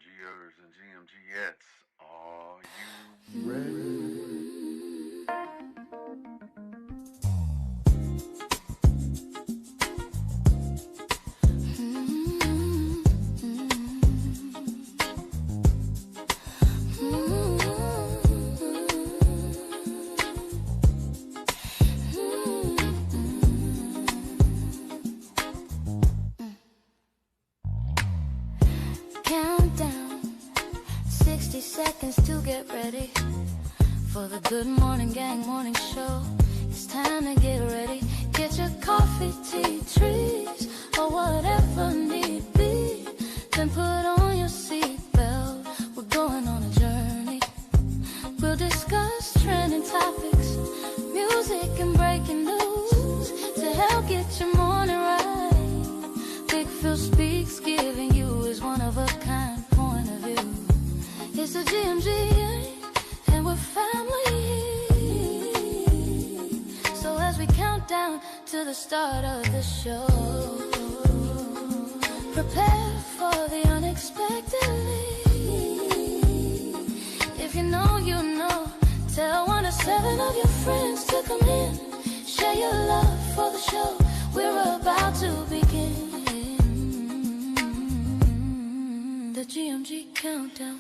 GMGers and GMGettes, are you ready? Countdown, 60 seconds to get ready for the Good Morning Gang morning show. It's time to get ready. Get your coffee, tea, trees, or whatever need be. Then put on your seatbelt. We're going on a journey. We'll discuss trending topics, music and breaking news to help get your morning right. Big Phil speaks, giving you his one-of-a-kind point of view. It's the GMG, and we're family. So as we count down to the start of the show, prepare for the unexpectedly. If you know, you know. Tell 1 to 7 of your friends to come in. Share your love for the show. We're about to begin. The GMG countdown.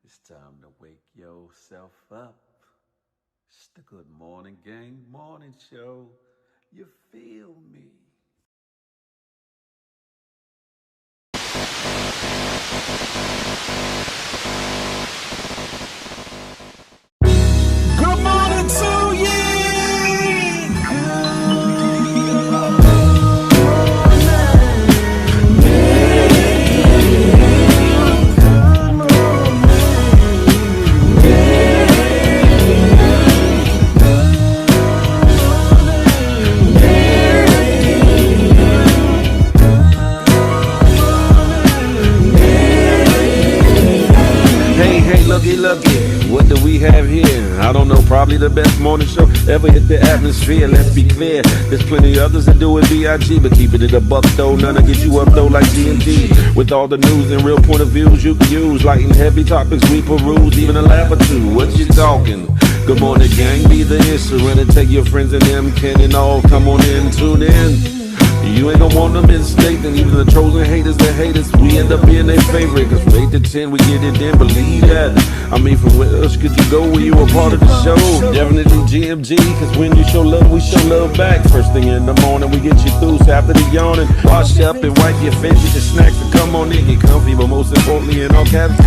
It's time to wake yourself up. It's the Good Morning Gang morning show. You feel me? Good morning to you. Hey, looky, what do we have here? I don't know, probably the best morning show ever hit the atmosphere. Let's be clear, there's plenty others that do it B.I.G., but keep it at a buck though, none to get you up though like G&G. With all the news and real point of views you can use, light and heavy topics we peruse, even a laugh or two. What you talking? Good morning, gang, be the issue, and take your friends and them can and all come on in, tune in. You ain't gonna want no mistake, and even the trolls and haters that hate us, we end up being their favorite. Cause from 8 to 10, we get it in, believe that. I mean, from where else could you go when you were part of the show? Definitely GMG, cause when you show love, we show love back. First thing in the morning, we get you through, so after the yawning, wash up and wipe your face, get your snacks and come on in, get comfy, but most importantly, in all caps,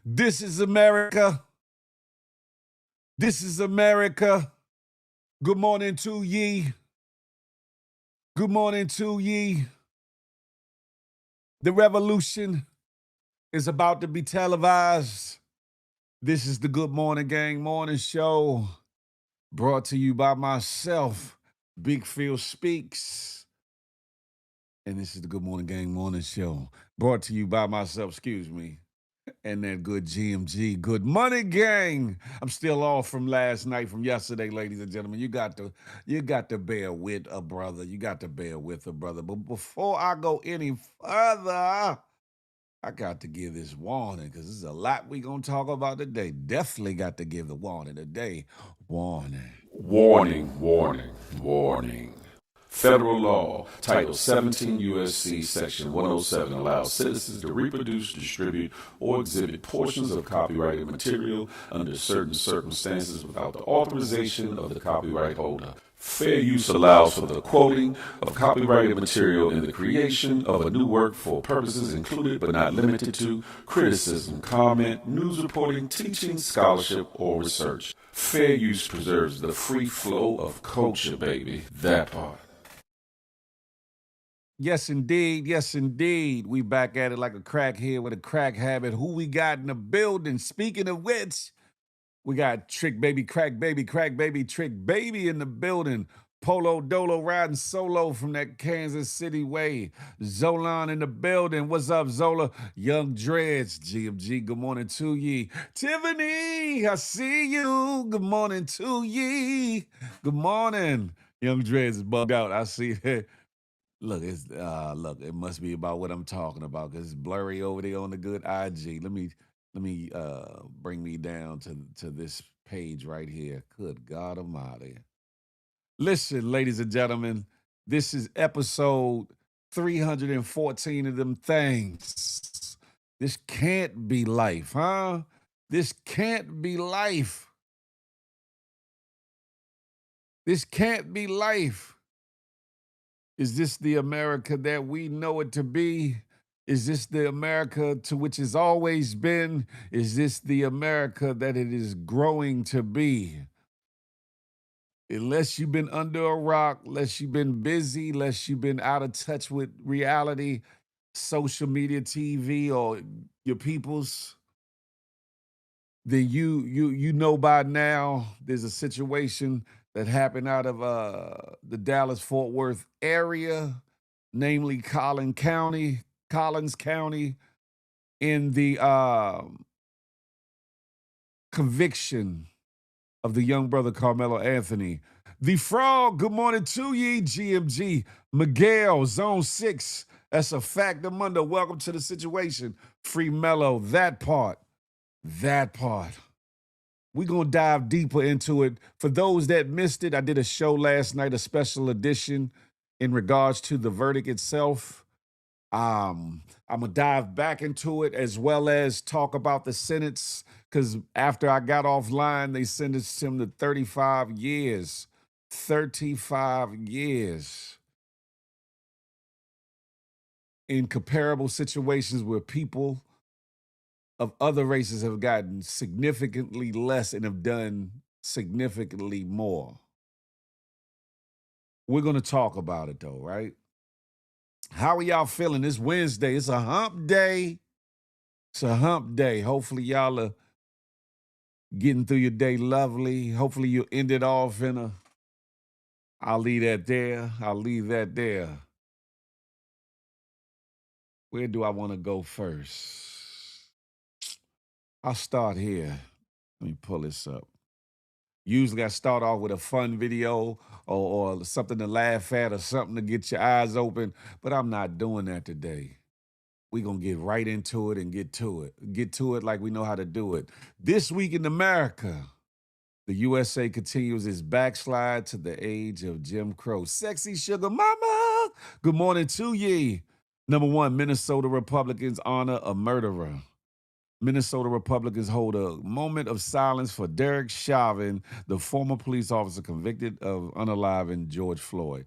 This is America. This is America. Good morning to ye. Good morning to ye. The revolution is about to be televised. This is the Good Morning Gang morning show, brought to you by myself, Big Phil Speaks. And this is the Good Morning Gang morning show, brought to you by myself, and that good GMG, Good Money Gang. I'm still off from last night, from yesterday, ladies and gentlemen. You got to bear with a brother. You got to bear with a brother. But before I go any further, I got to give this warning, because there's a lot we gonna talk about today. Definitely got to give the warning today. Warning. warning, warning, warning. Federal law, Title 17 U.S.C. Section 107 allows citizens to reproduce, distribute, or exhibit portions of copyrighted material under certain circumstances without the authorization of the copyright holder. Fair use allows for the quoting of copyrighted material in the creation of a new work for purposes included but not limited to criticism, comment, news reporting, teaching, scholarship, or research. Fair use preserves the free flow of culture, baby. That part. Yes, indeed. Yes, indeed. We back at it like a crackhead with a crack habit. Who we got in the building? Speaking of which, we got Trick Baby, Crack Baby, Trick Baby in the building. Polo Dolo riding solo from that Kansas City way. Zolan in the building. What's up, Zola? Young Dreads, GMG, good morning to ye. Tiffany, I see you. Good morning to ye. Good morning. Young Dreads is bugged out. I see that. Look, it must be about what I'm talking about because it's blurry over there on the good IG. Let me bring me down to this page right here. Good God Almighty. Listen, ladies and gentlemen, this is episode 314 of them things. This can't be life, huh? This can't be life. This can't be life. Is this the America that we know it to be? Is this the America to which it's always been? Is this the America that it is growing to be? Unless you've been under a rock, unless you've been busy, unless you've been out of touch with reality, social media, TV, or your peoples, then you know by now there's a situation that happened out of the Dallas-Fort Worth area, namely Collins County, in the conviction of the young brother Carmelo Anthony. The Frog, good morning to ye, GMG. Miguel, Zone 6, that's a fact. Amunda, welcome to the situation. Free Mello, that part. We're going to dive deeper into it. For those that missed it, I did a show last night, a special edition in regards to the verdict itself. I'm going to dive back into it as well as talk about the sentence because after I got offline, they sentenced him to 35 years. 35 years. In comparable situations where people of other races have gotten significantly less and have done significantly more. We're going to talk about it though, right? How are y'all feeling? It's Wednesday. It's a hump day. Hopefully y'all are getting through your day lovely. Hopefully you end it off in a, I'll leave that there. Where do I want to go first? I'll start here. Let me pull this up. Usually I start off with a fun video or something to laugh at or something to get your eyes open, but I'm not doing that today. We're going to get right into it and get to it. Get to it like we know how to do it. This week in America, the USA continues its backslide to the age of Jim Crow. Sexy sugar mama, good morning to ye. Number one, Minnesota Republicans honor a murderer. Minnesota Republicans hold a moment of silence for Derek Chauvin, the former police officer convicted of unaliving George Floyd.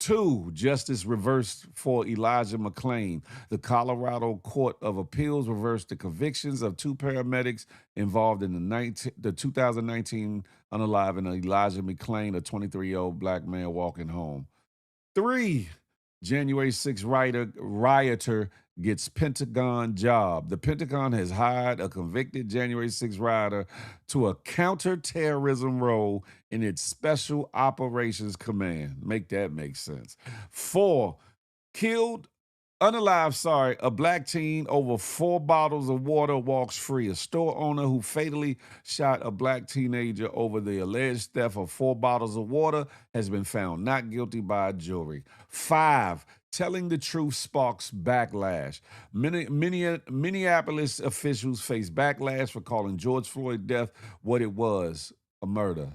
2, justice reversed for Elijah McClain. The Colorado Court of Appeals reversed the convictions of 2 paramedics involved in the 2019 unaliving Elijah McClain, a 23-year-old black man walking home. 3, January 6th rioter gets Pentagon job. The Pentagon has hired a convicted January 6th rioter to a counterterrorism role in its Special Operations Command. Make that make sense. 4, a black teen over 4 bottles of water walks free. A store owner who fatally shot a black teenager over the alleged theft of 4 bottles of water has been found not guilty by a jury. 5, telling the truth sparks backlash. Minneapolis officials face backlash for calling George Floyd's death what it was, a murder.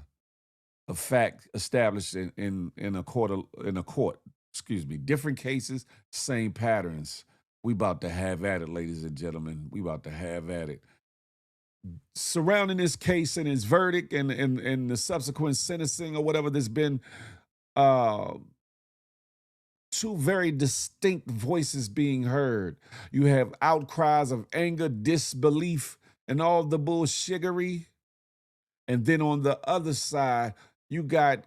of fact established in a court. Excuse me. Different cases, same patterns. We about to have at it, ladies and gentlemen. We about to have at it. Surrounding this case and its verdict and the subsequent sentencing or whatever, there's been uh, two very distinct voices being heard. You have outcries of anger, disbelief, and all the bullshiggery. And then on the other side, you got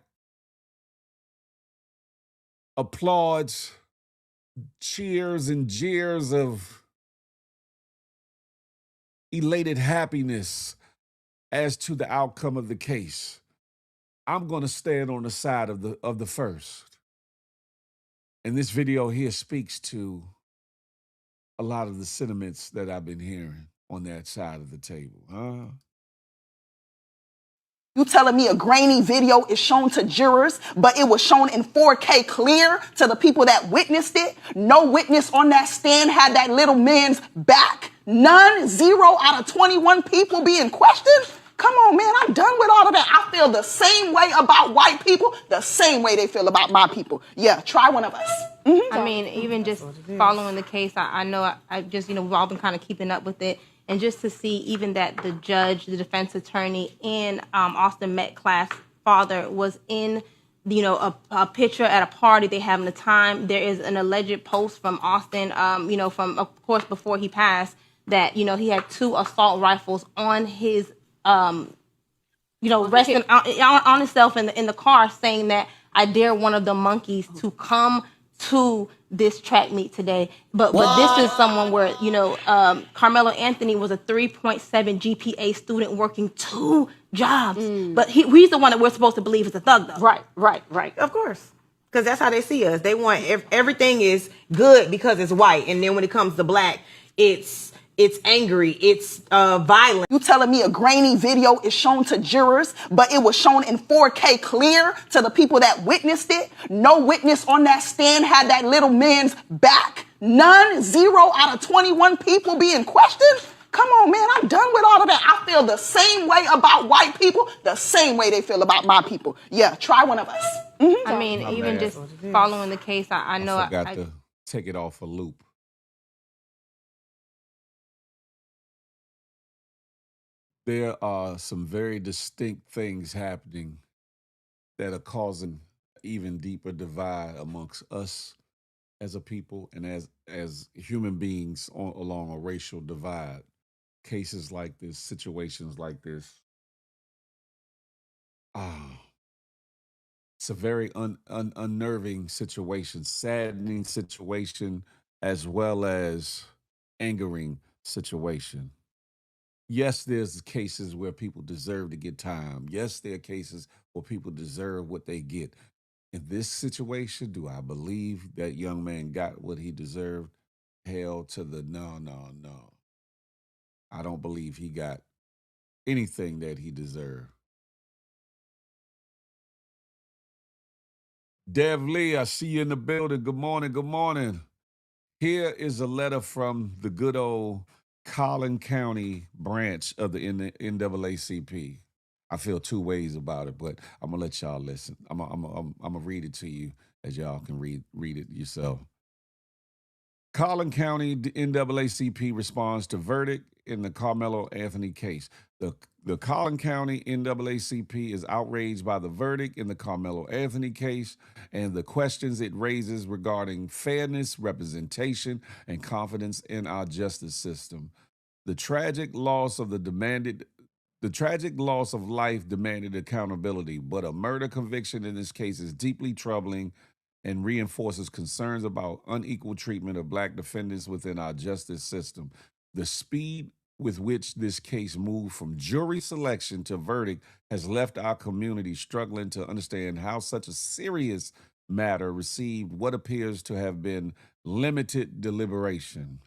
applauds, cheers, and jeers of elated happiness as to the outcome of the case. I'm going to stand on the side of the first. And this video here speaks to a lot of the sentiments that I've been hearing on that side of the table. Huh? You telling me a grainy video is shown to jurors, but it was shown in 4K clear to the people that witnessed it? No witness on that stand had that little man's back? None? 0 out of 21 people being questioned? Come on, man, I'm done with all of that. I feel the same way about white people, the same way they feel about my people. Yeah, try one of us. Mm-hmm. I mean, even just following the case, I know I just, we've all been kind of keeping up with it. And just to see even that the judge, the defense attorney, and Austin Metcalf's father was in, a picture at a party they having a time. There is an alleged post from Austin, from, of course, before he passed, that, he had 2 assault rifles on his, resting on himself in the car, saying that I dare one of the monkeys to come to this track meet today. But this is someone where, Carmelo Anthony was a 3.7 GPA student working 2 jobs. But he's the one that we're supposed to believe is a thug, though. Right. Of course. Because that's how they see us. They want everything is good because it's white. And then when it comes to black, it's angry, it's violent. You telling me a grainy video is shown to jurors, but it was shown in 4K clear to the people that witnessed it? No witness on that stand had that little man's back? None? 0 out of 21 people being questioned? Come on, man, I'm done with all of that. I feel the same way about white people, the same way they feel about my people. Yeah, try one of us. Mm-hmm. I mean, even just following the case, I know I forgot to take it off a loop. There are some very distinct things happening that are causing even deeper divide amongst us as a people and as human beings along a racial divide. Cases like this, situations like this. It's a very unnerving situation, saddening situation, as well as angering situation. Yes, there's cases where people deserve to get time. Yes, there are cases where people deserve what they get. In this situation, do I believe that young man got what he deserved? Hell to the no. I don't believe he got anything that he deserved. Dev Lee, I see you in the building. Good morning. Here is a letter from the good old Collin County branch of the NAACP. I feel 2 ways about it, but I'm gonna let y'all listen. I'm gonna read it to you as y'all can read it yourself. Collin County NAACP responds to verdict in the Carmelo Anthony case. The Collin County NAACP is outraged by the verdict in the Carmelo Anthony case and the questions it raises regarding fairness, representation, and confidence in our justice system. The tragic loss of life demanded accountability, but a murder conviction in this case is deeply troubling and reinforces concerns about unequal treatment of Black defendants within our justice system. The speed with which this case moved from jury selection to verdict has left our community struggling to understand how such a serious matter received what appears to have been limited deliberation.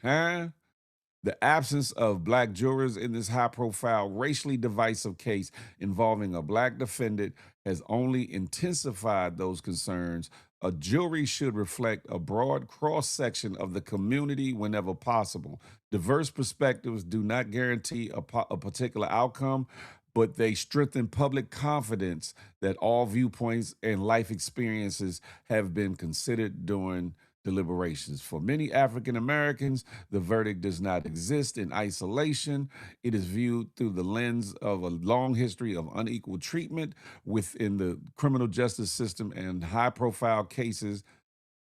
The absence of Black jurors in this high-profile, racially divisive case involving a Black defendant has only intensified those concerns. A jury should reflect a broad cross-section of the community whenever possible. Diverse perspectives do not guarantee a particular outcome. but they strengthen public confidence that all viewpoints and life experiences have been considered during deliberations. For many African Americans, the verdict does not exist in isolation. It is viewed through the lens of a long history of unequal treatment within the criminal justice system and high profile cases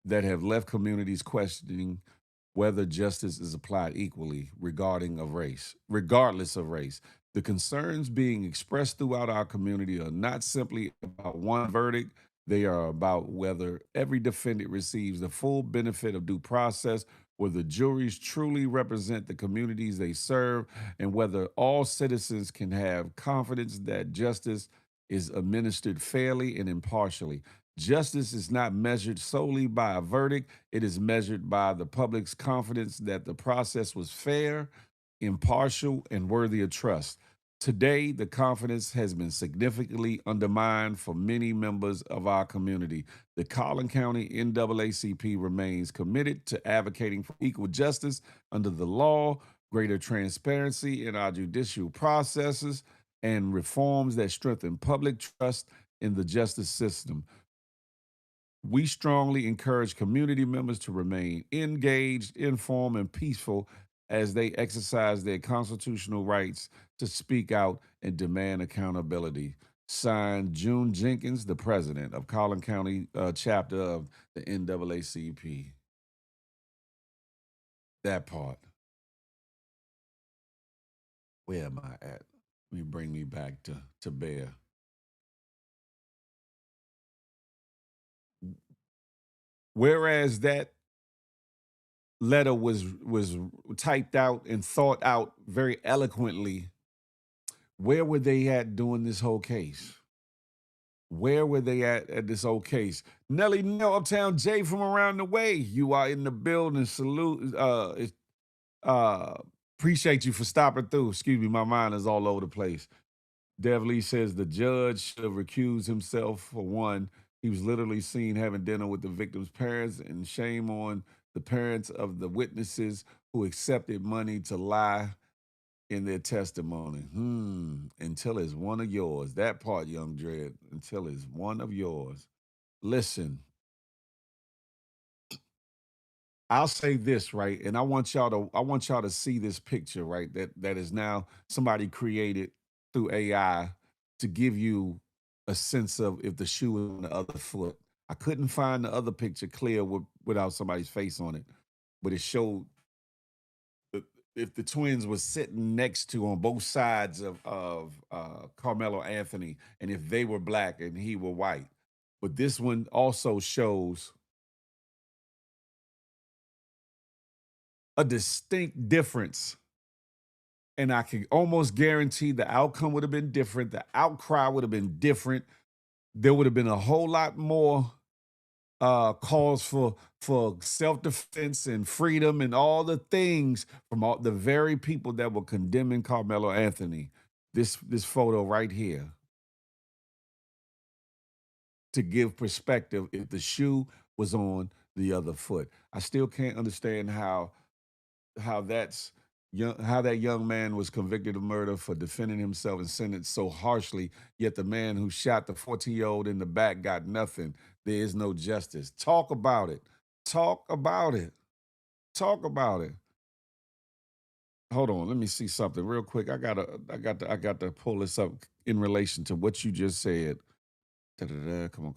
that have left communities questioning whether justice is applied equally regardless of race. The concerns being expressed throughout our community are not simply about one verdict, they are about whether every defendant receives the full benefit of due process, whether juries truly represent the communities they serve, and whether all citizens can have confidence that justice is administered fairly and impartially. Justice is not measured solely by a verdict, it is measured by the public's confidence that the process was fair, impartial, and worthy of trust. Today, the confidence has been significantly undermined for many members of our community. The Collin County NAACP remains committed to advocating for equal justice under the law, greater transparency in our judicial processes, and reforms that strengthen public trust in the justice system. We strongly encourage community members to remain engaged, informed, and peaceful as they exercise their constitutional rights to speak out and demand accountability. Signed, June Jenkins, the president of Collin County chapter of the NAACP. That part. Where am I at? Let me bring me back to Bear. Whereas that letter was typed out and thought out very eloquently, where were they at doing this whole case? Where were they at this whole case? Nelly Nell, Uptown J from around the way. You are in the building. Salute. Appreciate you for stopping through. Excuse me, my mind is all over the place. Dev Lee says the judge should have recused himself. For one, he was literally seen having dinner with the victim's parents, and shame on the parents of the witnesses who accepted money to lie in their testimony. Until it's one of yours. That part, Young Dread, until it's one of yours. Listen, I'll say this, right? And I want y'all to see this picture, right? That is now somebody created through AI to give you a sense of if the shoe is on the other foot. I couldn't find the other picture clear without somebody's face on it, but it showed if the twins were sitting next to on both sides of Carmelo Anthony, and if they were black and he were white. But this one also shows a distinct difference. And I can almost guarantee the outcome would have been different. The outcry would have been different. There would have been a whole lot more calls for self-defense and freedom and all the things from all the very people that were condemning Carmelo Anthony. This photo right here to give perspective if the shoe was on the other foot. I still can't understand how that young man was convicted of murder for defending himself and sentenced so harshly, yet the man who shot the 14-year-old in the back got nothing. There is no justice. Talk about it. Talk about it. Talk about it. Hold on, let me see something real quick. I got to pull this up in relation to what you just said. Da-da-da. Come on.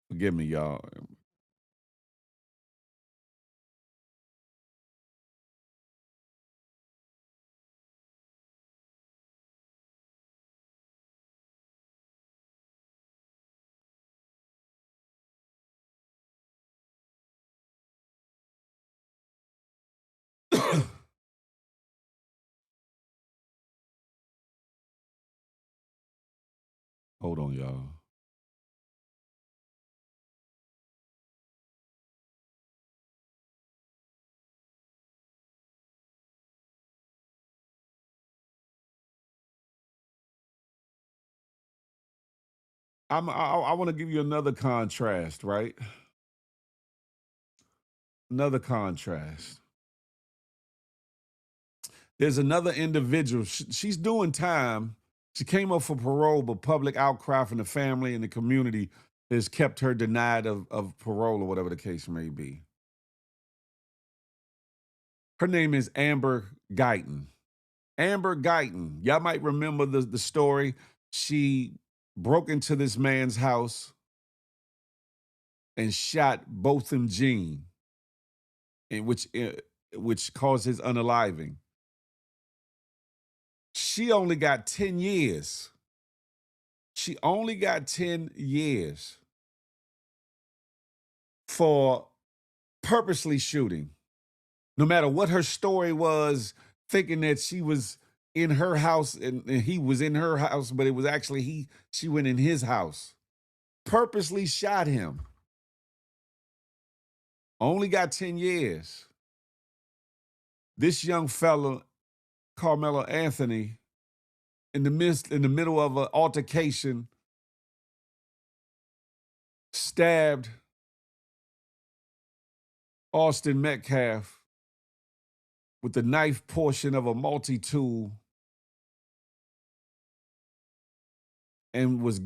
Forgive me, y'all. Hold on, y'all. I want to give you another contrast, right? Another contrast. There's another individual. She's doing time. She came up for parole, but public outcry from the family and the community has kept her denied of parole or whatever the case may be. Her name is Amber Guyton. Amber Guyton. Y'all might remember the story. She broke into this man's house and shot Botham Jean, which caused his unaliving. She only got 10 years. She only got 10 years for purposely shooting. No matter what her story was, thinking that she was in her house and he was in her house, but it was actually she went in his house. Purposely shot him. Only got 10 years. This young fella, Carmelo Anthony, in the middle of an altercation, stabbed Austin Metcalf with the knife portion of a multi-tool and was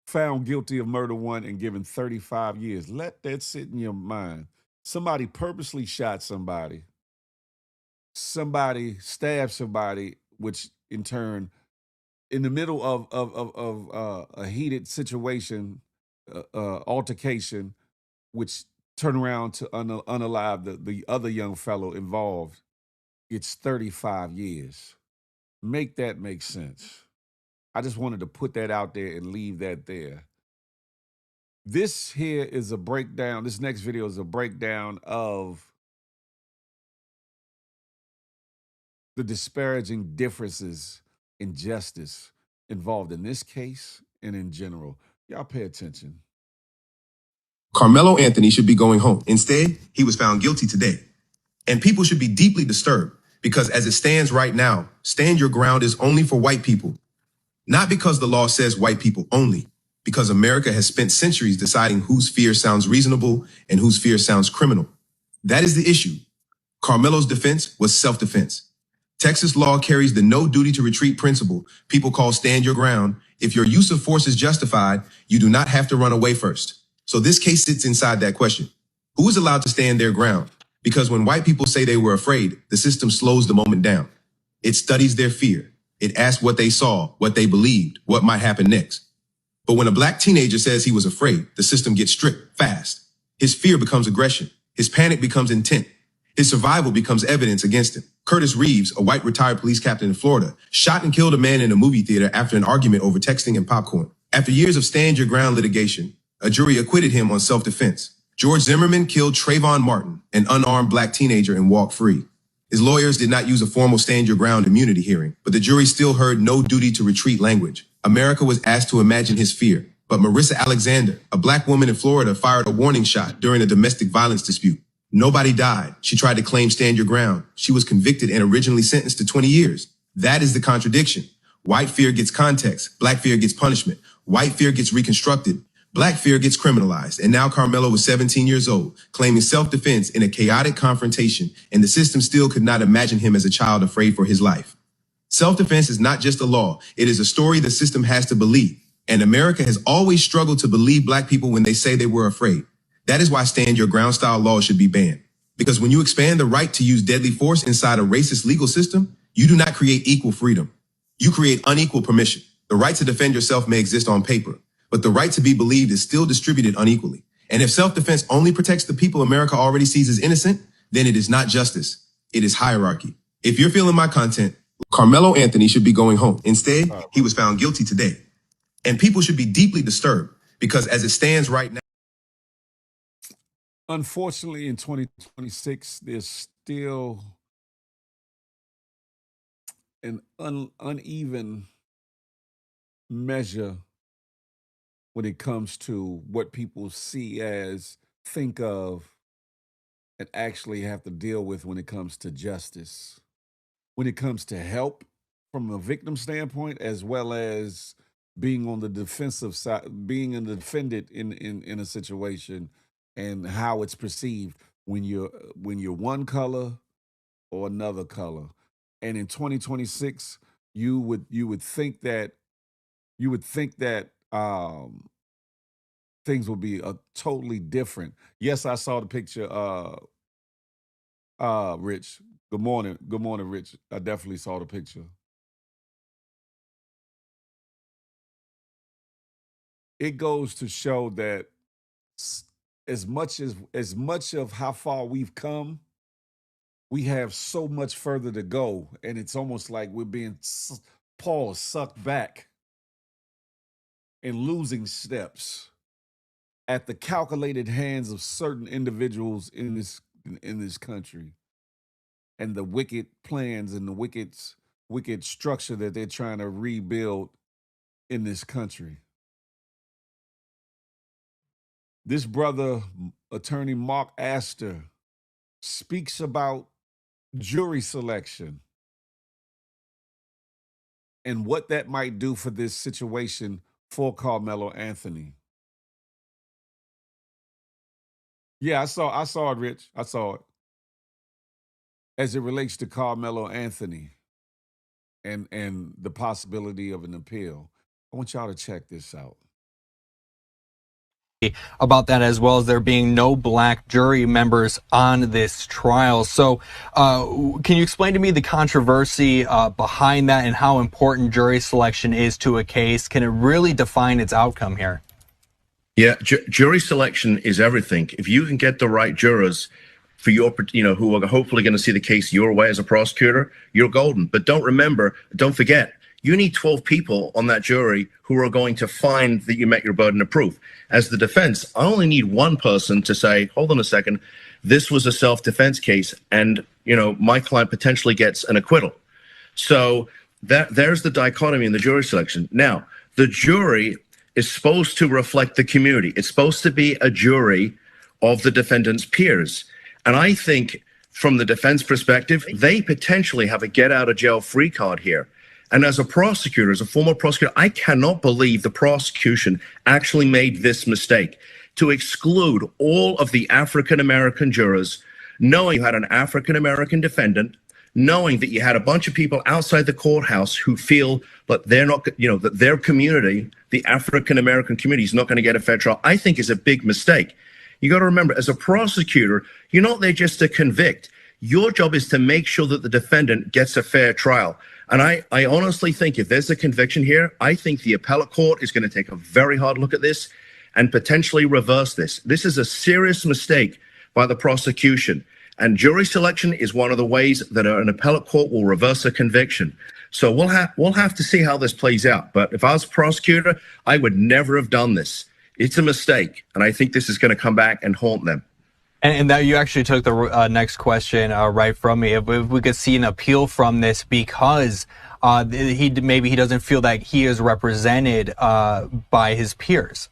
found guilty of murder 1 and given 35 years. Let that sit in your mind. Somebody purposely shot somebody. Somebody stabbed somebody, which in turn, in the middle of a heated situation, altercation, which turned around to unalive the other young fellow involved, it's 35 years. Make that make sense. I just wanted to put that out there and leave that there. This here is a breakdown. This next video is a breakdown of the disparaging differences in justice involved in this case and in general. Y'all pay attention. Carmelo Anthony should be going home. Instead, he was found guilty today. And people should be deeply disturbed because as it stands right now, stand your ground is only for white people. Not because the law says white people only, because America has spent centuries deciding whose fear sounds reasonable and whose fear sounds criminal. That is the issue. Carmelo's defense was self-defense. Texas law carries the no duty to retreat principle people call stand your ground. If your use of force is justified, you do not have to run away first. So this case sits inside that question. Who is allowed to stand their ground? Because when white people say they were afraid, the system slows the moment down. It studies their fear. It asks what they saw, what they believed, what might happen next. But when a black teenager says he was afraid, the system gets strict fast. His fear becomes aggression. His panic becomes intent. His survival becomes evidence against him. Curtis Reeves, a white retired police captain in Florida, shot and killed a man in a movie theater after an argument over texting and popcorn. After years of stand your ground litigation, a jury acquitted him on self-defense. George Zimmerman killed Trayvon Martin, an unarmed black teenager, and walked free. His lawyers did not use a formal stand your ground immunity hearing, but the jury still heard no duty to retreat language. America was asked to imagine his fear. But Marissa Alexander, a black woman in Florida, fired a warning shot during a domestic violence dispute. Nobody died. She tried to claim stand your ground. She was convicted and originally sentenced to 20 years. That is the contradiction. White fear gets context. Black fear gets punishment. White fear gets reconstructed. Black fear gets criminalized. And now Carmelo was 17 years old, claiming self-defense in a chaotic confrontation, and the system still could not imagine him as a child afraid for his life. Self-defense is not just a law. It is a story the system has to believe. And America has always struggled to believe black people when they say they were afraid. That is why stand your ground style laws should be banned. Because when you expand the right to use deadly force inside a racist legal system, you do not create equal freedom. You create unequal permission. The right to defend yourself may exist on paper, but the right to be believed is still distributed unequally. And if self-defense only protects the people America already sees as innocent, then it is not justice. It is hierarchy. If you're feeling my content, Carmelo Anthony should be going home. Instead, he was found guilty today. And people should be deeply disturbed because as it stands right now, unfortunately, in 2026, there's still an uneven measure when it comes to what people see as, think of, and actually have to deal with when it comes to justice. When it comes to help from a victim standpoint, as well as being on the defensive side, being a defendant in a situation and how it's perceived. when you're one color or another color. And in 2026, you would think that things will be totally different. Yes, I saw the picture. Rich. Good morning, Rich. I definitely saw the picture. It goes to show that as much of how far we've come, we have so much further to go, and it's almost like we're being sucked back and losing steps at the calculated hands of certain individuals in this country, and the wicked plans and the wicked structure that they're trying to rebuild in this country. This brother, attorney Mark Astor, speaks about jury selection and what that might do for this situation for Carmelo Anthony. Yeah, I saw it, Rich. I saw it. As it relates to Carmelo Anthony and the possibility of an appeal. I want y'all to check this out. About that, as well as there being no black jury members on this trial. So can you explain to me the controversy behind that and how important jury selection is to a case? Can it really define its outcome here? Yeah, jury selection is everything. If you can get the right jurors for your, who are hopefully going to see the case your way as a prosecutor, you're golden. But don't forget, you need 12 people on that jury who are going to find that you met your burden of proof. As the defense, I only need one person to say, hold on a second, this was a self-defense case, and, my client potentially gets an acquittal. So there's the dichotomy in the jury selection. Now, the jury is supposed to reflect the community. It's supposed to be a jury of the defendant's peers. And I think from the defense perspective, they potentially have a get out of jail free card here. And as a prosecutor, as a former prosecutor, I cannot believe the prosecution actually made this mistake to exclude all of the African-American jurors, knowing you had an African-American defendant, knowing that you had a bunch of people outside the courthouse who feel that they're not, that their community, the African-American community, is not going to get a fair trial, I think is a big mistake. You got to remember, as a prosecutor, you're not there just to convict. Your job is to make sure that the defendant gets a fair trial. And I honestly think if there's a conviction here, I think the appellate court is going to take a very hard look at this and potentially reverse this. This is a serious mistake by the prosecution. And jury selection is one of the ways that an appellate court will reverse a conviction. So we'll have to see how this plays out. But if I was a prosecutor, I would never have done this. It's a mistake. And I think this is going to come back and haunt them. And that you actually took the next question right from me. If we could see an appeal from this because he doesn't feel that he is represented by his peers.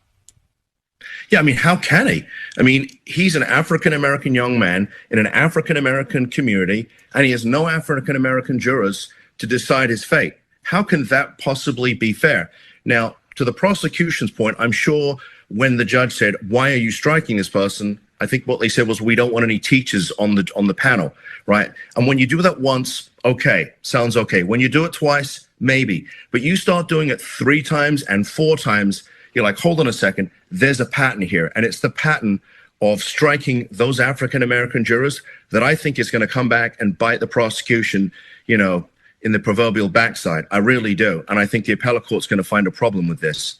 Yeah, I mean, how can he? I mean, he's an African-American young man in an African-American community, and he has no African-American jurors to decide his fate. How can that possibly be fair? Now, to the prosecution's point, I'm sure when the judge said, why are you striking this person? I think what they said was, we don't want any teachers on the panel, right? And when you do that once, okay, sounds okay. When you do it twice, maybe. But you start doing it 3 times and 4 times, you're like, hold on a second, there's a pattern here. And it's the pattern of striking those African-American jurors that I think is going to come back and bite the prosecution, in the proverbial backside. I really do. And I think the appellate court's going to find a problem with this.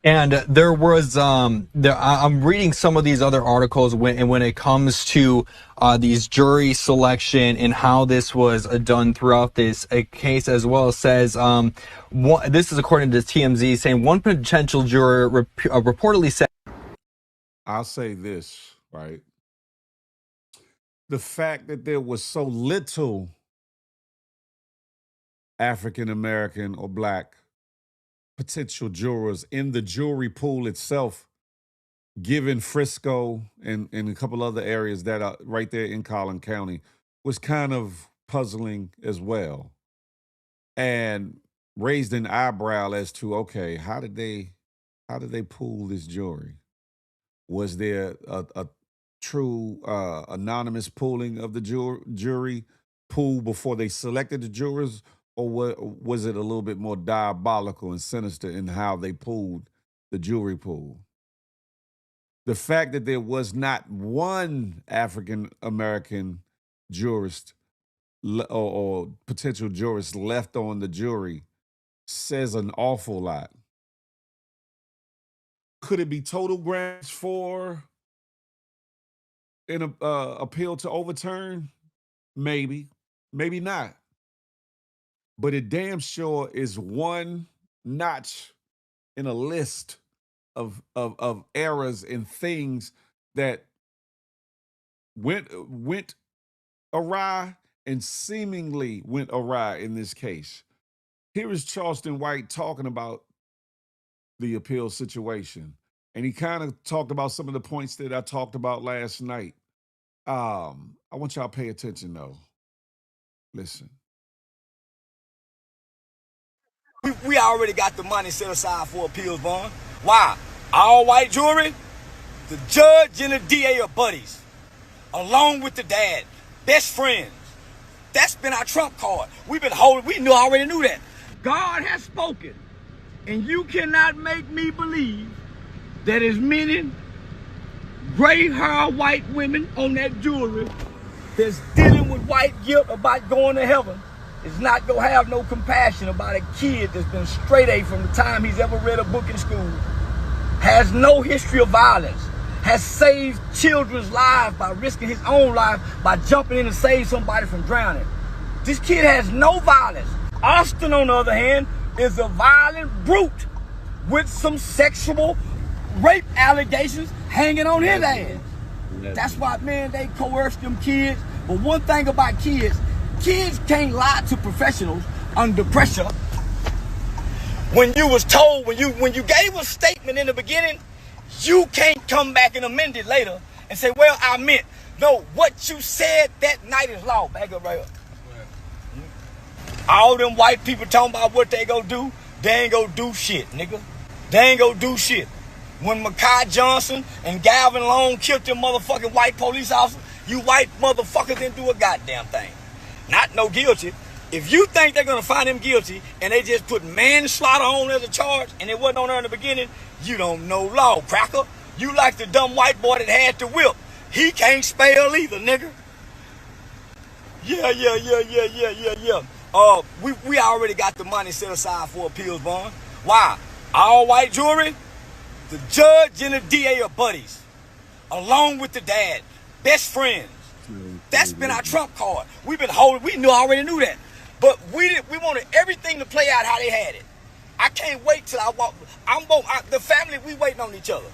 And there was, I'm reading some of these other articles when it comes to these jury selection and how this was done throughout this case as well. It says, this is according to TMZ, saying one potential juror reportedly said. I'll say this, right? The fact that there was so little African-American or black potential jurors in the jury pool itself, given Frisco and a couple other areas that are right there in Collin County, was kind of puzzling as well. And raised an eyebrow as to, okay, how did they pool this jury? Was there a true anonymous pooling of the jury pool before they selected the jurors, or was it a little bit more diabolical and sinister in how they pooled the jury pool? The fact that there was not one African American jurist or potential jurist left on the jury says an awful lot. Could it be total grounds for an appeal to overturn? Maybe, maybe not. But it damn sure is one notch in a list of errors and things that went awry and seemingly went awry in this case. Here is Charleston White talking about the appeal situation. And he kind of talked about some of the points that I talked about last night. I want y'all to pay attention though. Listen. We already got the money set aside for appeals bond. Why? All white jury, the judge and the DA are buddies, along with the dad, best friends. That's been our trump card. We've been holding, already knew that. God has spoken, and you cannot make me believe that as many gray-haired white women on that jury that's dealing with white guilt about going to heaven is not gonna have no compassion about a kid that's been straight A from the time he's ever read a book in school, has no history of violence, has saved children's lives by risking his own life by jumping in to save somebody from drowning. This kid has no violence. Austin, on the other hand, is a violent brute with some sexual rape allegations hanging on his ass. That's why, man, they coerce them kids. But one thing about kids can't lie to professionals under pressure. When you was told, when you gave a statement in the beginning, you can't come back and amend it later and say, well, I meant. No, what you said that night is law. Back up right up. All them white people talking about what they gonna do, they ain't gonna do shit, nigga. They ain't gonna do shit. When Makai Johnson and Galvin Long killed them motherfucking white police officers, you white motherfuckers didn't do a goddamn thing. Not no guilty. If you think they're gonna find him guilty and they just put manslaughter on as a charge and it wasn't on there in the beginning, you don't know law, cracker. You like the dumb white boy that had the whip. He can't spell either, nigga. Yeah. We already got the money set aside for appeals bond. Why? All white jury, the judge and the DA are buddies, along with the dad, best friends. That's been our trump card. We've been holding, already knew that. But we wanted everything to play out how they had it. I can't wait till the family, we waiting on each other.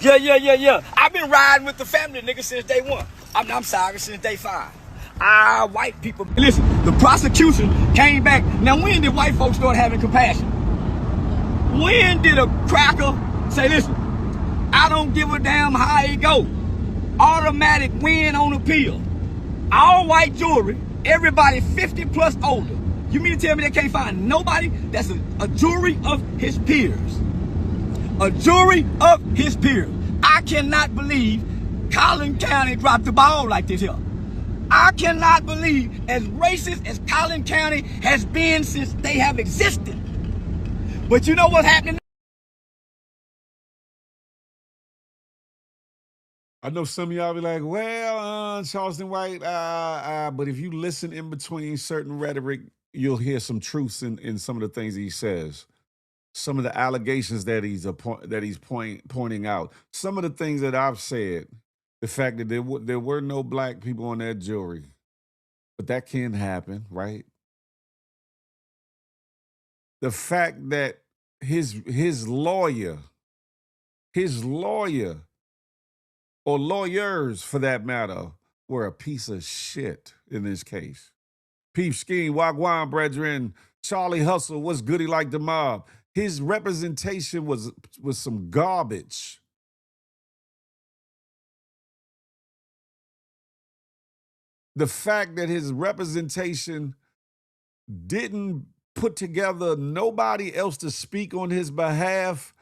Yeah. I've been riding with the family, nigga, since day one. I'm sorry, since day 5. White people. Listen, the prosecution came back. Now, when did white folks start having compassion? When did a cracker say, listen, I don't give a damn how it go. Automatic win on appeal. All white jury, everybody 50 plus older. You mean to tell me they can't find nobody that's a jury of his peers? A jury of his peers. I cannot believe Collin County dropped the ball like this here. I cannot believe, as racist as Collin County has been since they have existed. But you know what's happening? I know some of y'all be like, well, Charleston White, but if you listen in between certain rhetoric, you'll hear some truths in some of the things he says. Some of the allegations that he's pointing out. Some of the things that I've said. The fact that there were no black people on that jury. But that can happen, right? The fact that his lawyer, or lawyers for that matter, were a piece of shit in this case. Peep Scheme, Wagwan, brethren, Charlie Hustle, what's goody like the mob? His representation was some garbage. The fact that his representation didn't put together nobody else to speak on his behalf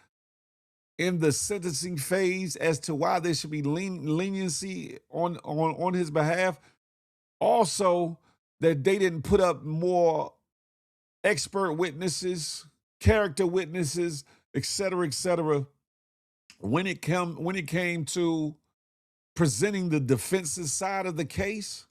in the sentencing phase as to why there should be leniency on his behalf. Also, that they didn't put up more expert witnesses, character witnesses, et cetera, when it came to presenting the defense's side of the case.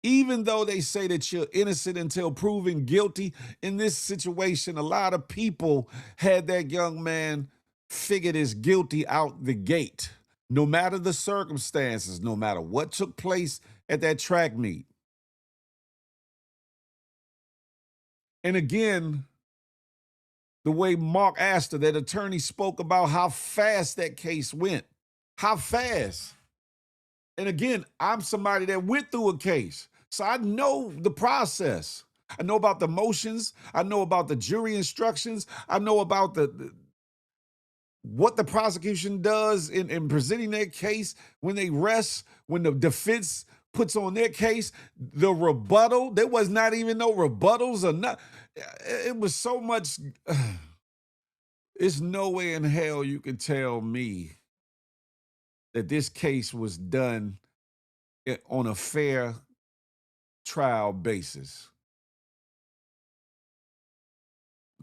Even though they say that you're innocent until proven guilty, in this situation, a lot of people had that young man figured as guilty out the gate, no matter the circumstances, no matter what took place at that track meet. And again, the way Mark Astor, that attorney, spoke about how fast that case went. How fast. And again, I'm somebody that went through a case, so I know the process. I know about the motions. I know about the jury instructions. I know about what the prosecution does in presenting their case when they rest, when the defense puts on their case, the rebuttal. There was not even no rebuttals or not. It was so much. There's no way in hell you can tell me that this case was done on a fair trial basis.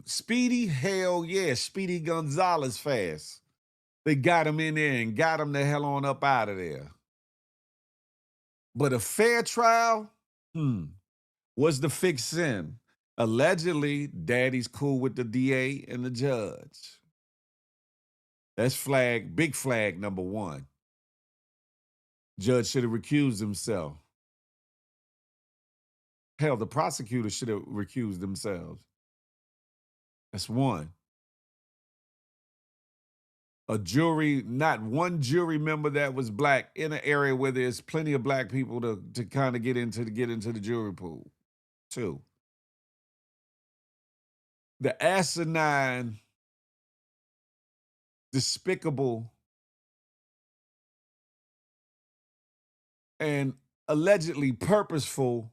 Speedy, hell yeah, Speedy Gonzalez fast. They got him in there and got him the hell on up out of there. But a fair trial, was the fix sin. Allegedly, daddy's cool with the DA and the judge. That's big flag number one. Judge should have recused himself. Hell, the prosecutor should have recused themselves. That's one. A jury, not one jury member that was black in an area where there's plenty of black people to kind of get into the jury pool. Two. The asinine, despicable, and allegedly purposeful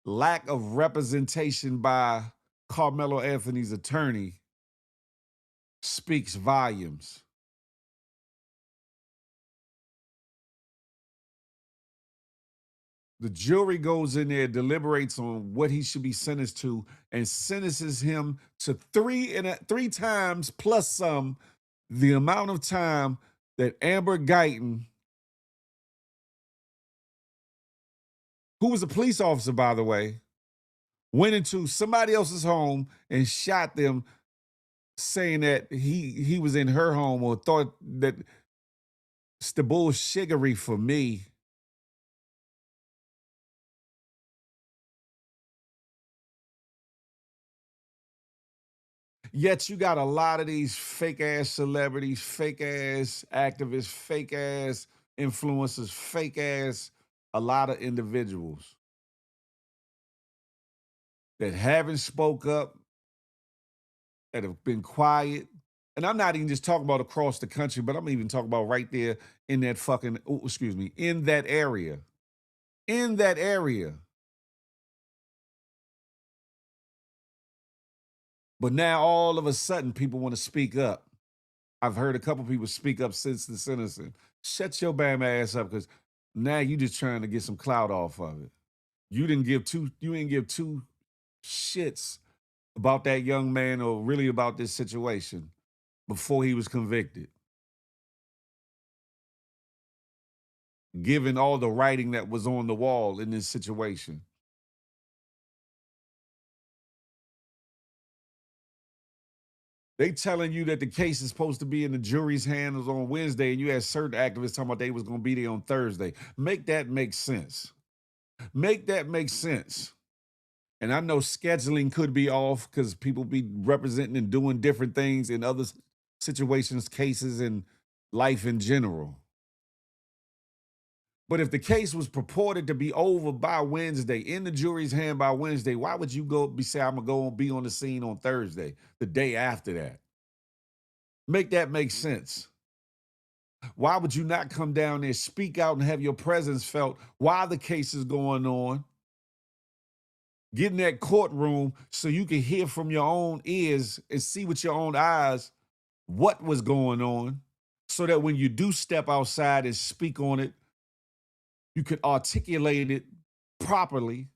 lack of representation by Carmelo Anthony's attorney speaks volumes. The jury goes in there, deliberates on what he should be sentenced to, and sentences him to three times plus some the amount of time that Amber Guyton, who was a police officer, by the way, went into somebody else's home and shot them, saying that he was in her home, or thought that it's the bullshiggery for me. Yet you got a lot of these fake ass celebrities, fake ass activists, fake ass influencers, fake ass, a lot of individuals that haven't spoke up, that have been quiet. And I'm not even just talking about across the country, but I'm even talking about right there in that in that area. In that area. But now all of a sudden, people want to speak up. I've heard a couple people speak up since the sentencing. Shut your bam ass up, because now you just trying to get some clout off of it. You didn't give two shits about that young man, or really about this situation, before he was convicted. Given all the writing that was on the wall in this situation. They telling you that the case is supposed to be in the jury's hands on Wednesday, and you had certain activists talking about they was going to be there on Thursday. Make that make sense. Make that make sense. And I know scheduling could be off because people be representing and doing different things in other situations, cases, and life in general. But if the case was purported to be over by Wednesday, in the jury's hand by Wednesday, why would you say, I'm going to go and be on the scene on Thursday, the day after that? Make that make sense. Why would you not come down there, speak out, and have your presence felt while the case is going on? Get in that courtroom so you can hear from your own ears and see with your own eyes what was going on, so that when you do step outside and speak on it, you could articulate it properly.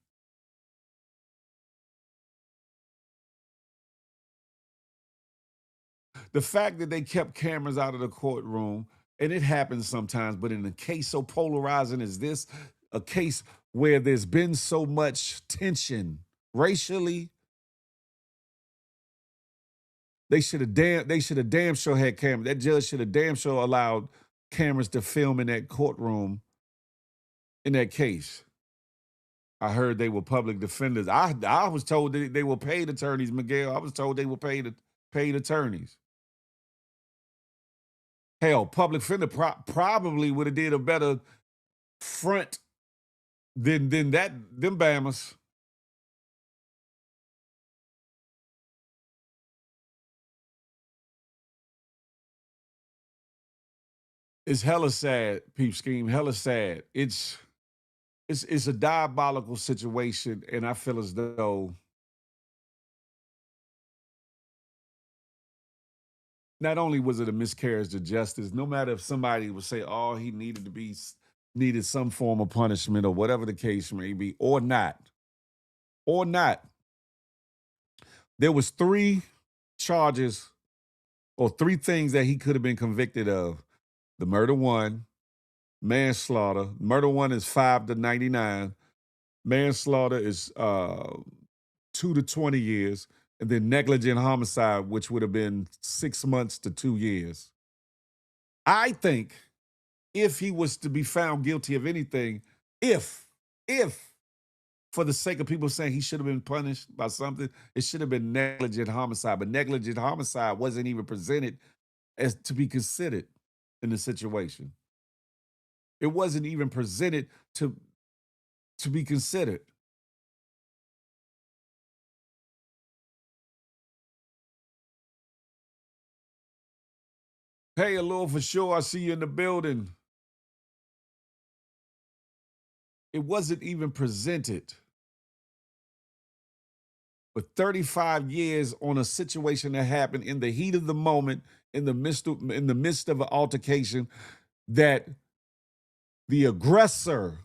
The fact that they kept cameras out of the courtroom, and it happens sometimes, but in a case so polarizing as this, a case where there's been so much tension racially, they should have damn sure had cameras. That judge should have damn sure allowed cameras to film in that courtroom in that case. I heard they were public defenders. I was told that they were paid attorneys, Miguel. I was told they were paid attorneys. Hell, public defender probably would have did a better front than them Bammers. It's hella sad, peep scheme. Hella sad. It's a diabolical situation, and I feel as though not only was it a miscarriage of justice, no matter if somebody would say, oh, he needed some form of punishment or whatever the case may be, or not. There was 3 charges or 3 things that he could have been convicted of. The murder 1, manslaughter. Murder 1 is 5 to 99. Manslaughter is 2 to 20 years. And then negligent homicide, which would have been 6 months to 2 years. I think if he was to be found guilty of anything, if, for the sake of people saying he should have been punished by something, it should have been negligent homicide. But negligent homicide wasn't even presented as to be considered in the situation. It wasn't even presented to be considered. Hey, hello for sure. I see you in the building. It wasn't even presented. But 35 years on a situation that happened in the heat of the moment, in the midst of an altercation, that the aggressor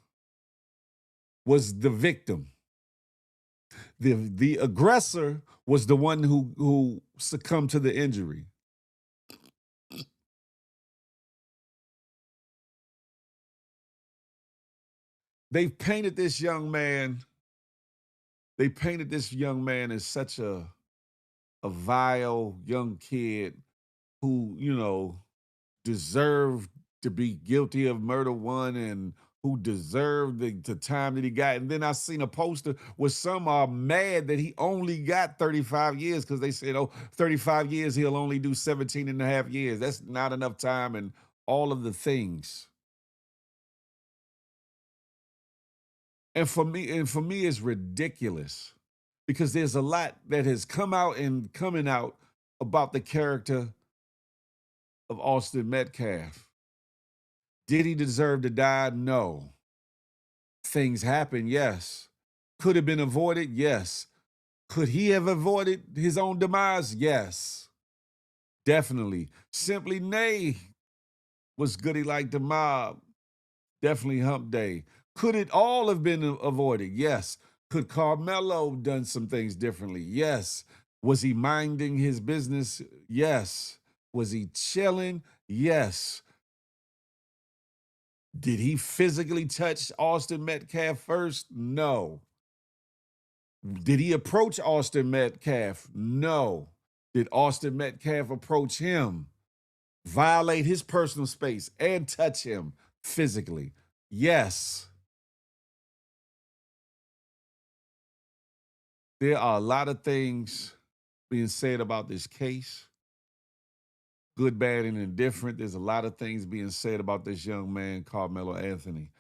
was the victim. The aggressor was the one who succumbed to the injury. They've painted this young man. They painted this young man as such a vile young kid who, deserved to be guilty of murder 1 and who deserved the time that he got. And then I seen a poster where some are mad that he only got 35 years because they said, 35 years, he'll only do 17 and a half years. That's not enough time and all of the things. And for me, it's ridiculous because there's a lot that has come out and coming out about the character of Austin Metcalf. Did he deserve to die? No. Things happen, yes. Could have been avoided? Yes. Could he have avoided his own demise? Yes. Definitely. Simply Nay was goody like the mob. Definitely hump day. Could it all have been avoided? Yes. Could Carmelo done some things differently? Yes. Was he minding his business? Yes. Was he chilling? Yes. Did he physically touch Austin Metcalf first? No. Did he approach Austin Metcalf? No. Did Austin Metcalf approach him, violate his personal space, and touch him physically? Yes. There are a lot of things being said about this case. Good, bad, and indifferent. There's a lot of things being said about this young man, Carmelo Anthony.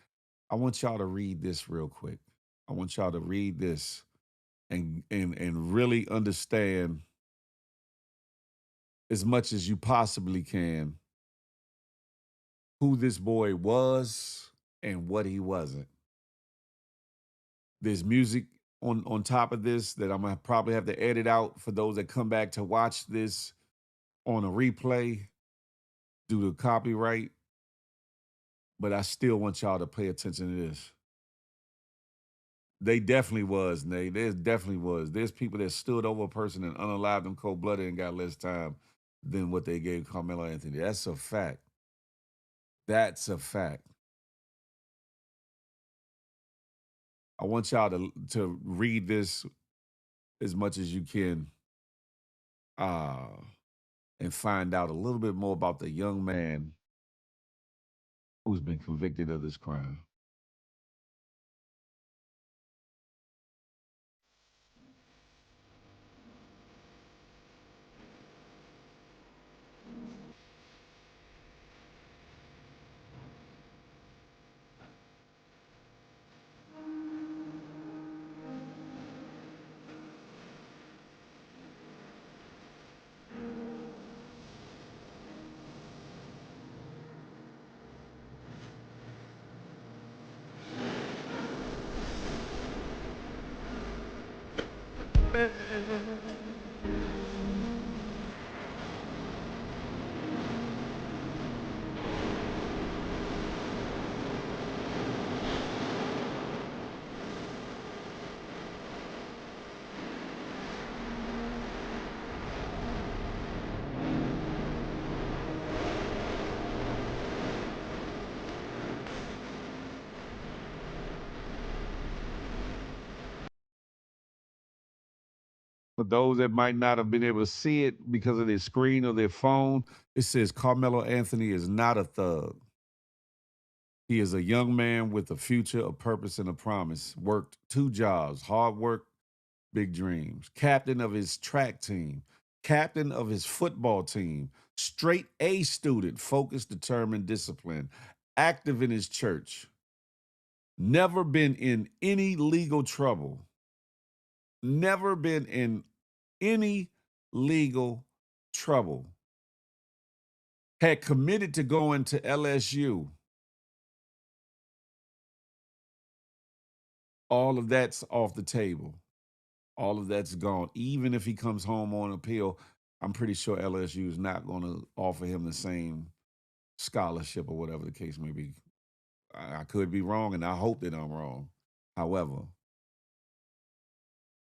I want y'all to read this real quick. I want y'all to read this and really understand as much as you possibly can who this boy was and what he wasn't. There's music on top of this that I'm gonna probably have to edit out for those that come back to watch this on a replay due to copyright, but I still want y'all to pay attention to this. They definitely was, Nate. There definitely was. There's people that stood over a person and unalived them cold-blooded and got less time than what they gave Carmelo Anthony. That's a fact. That's a fact. I want y'all to read this as much as you can and find out a little bit more about the young man who's been convicted of this crime. For those that might not have been able to see it because of their screen or their phone, it says Carmelo Anthony is not a thug. He is a young man with a future, a purpose, and a promise. Worked 2 jobs, hard work, big dreams. Captain of his track team, captain of his football team, straight A student, focused, determined, disciplined, active in his church. Never been in any legal trouble. Never been in any legal trouble. Had committed to going to LSU. All of that's off the table. All of that's gone. Even if he comes home on appeal, I'm pretty sure LSU is not going to offer him the same scholarship or whatever the case may be. I could be wrong, and I hope that I'm wrong. However,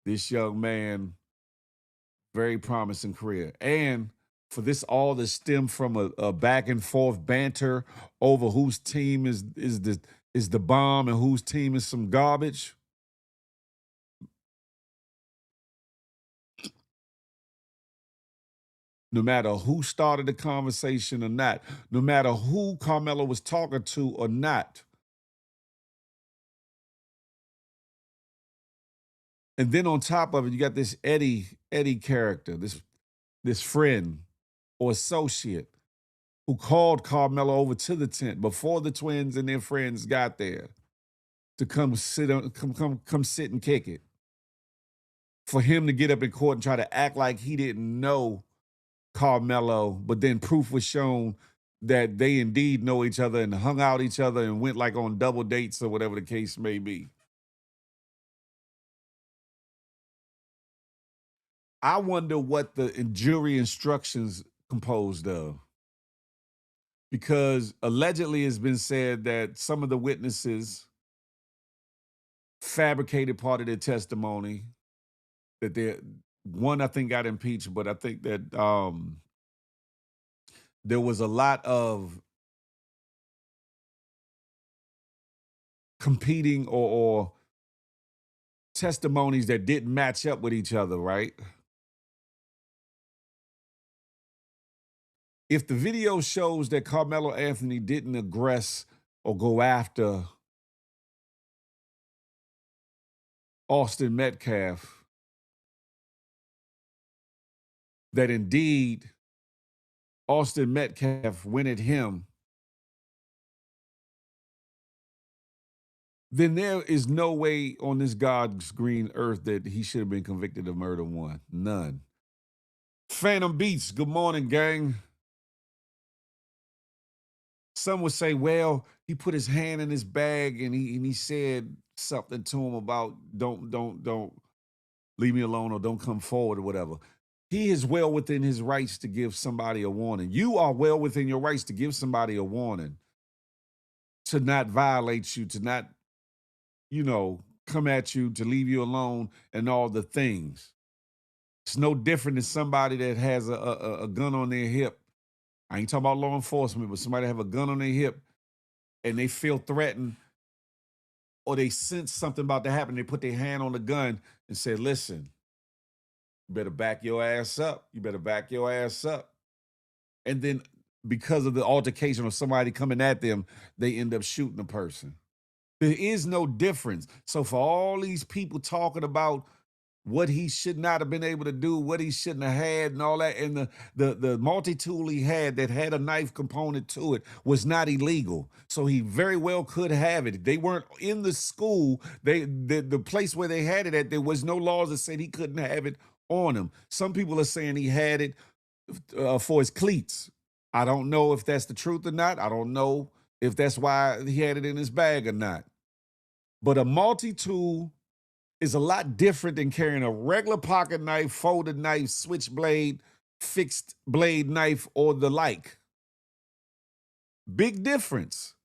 this young man, very promising career. And for this all to stem from a back and forth banter over whose team is the bomb and whose team is some garbage. No matter who started the conversation or not, no matter who Carmelo was talking to or not. And then on top of it, you got this Eddie character, this friend or associate who called Carmelo over to the tent before the twins and their friends got there to come sit and kick it. For him to get up in court and try to act like he didn't know Carmelo, but then proof was shown that they indeed know each other and hung out each other and went like on double dates or whatever the case may be. I wonder what the jury instructions composed of. Because allegedly it's been said that some of the witnesses fabricated part of their testimony, that one I think got impeached, but I think that there was a lot of competing or testimonies that didn't match up with each other, right? If the video shows that Carmelo Anthony didn't aggress or go after Austin Metcalf, that indeed Austin Metcalf went at him, then there is no way on this God's green earth that he should have been convicted of murder one. None. Phantom Beats, good morning, gang. Some would say, well, he put his hand in his bag and he said something to him about don't leave me alone or don't come forward or whatever. he is well within his rights to give somebody a warning. You are well within your rights to give somebody a warning, to not violate you, to not, come at you, to leave you alone, and all the things. It's no different than somebody that has a gun on their hip. I ain't talking about law enforcement, but somebody have a gun on their hip and they feel threatened, or they sense something about to happen. They put their hand on the gun and say, listen, you better back your ass up. You better back your ass up. And then because of the altercation of somebody coming at them, they end up shooting the person. There is no difference. So for all these people talking about what he should not have been able to do, what he shouldn't have had, and all that, and the multi-tool he had that had a knife component to it was not illegal. So he very well could have it. They weren't in the school. The place where they had it at, there was no laws that said he couldn't have it on him. Some people are saying he had it for his cleats. I don't know if that's the truth or not. I don't know if that's why he had it in his bag or not. But a multi-tool is a lot different than carrying a regular pocket knife, folded knife, switchblade, fixed blade knife, or the like. Big difference.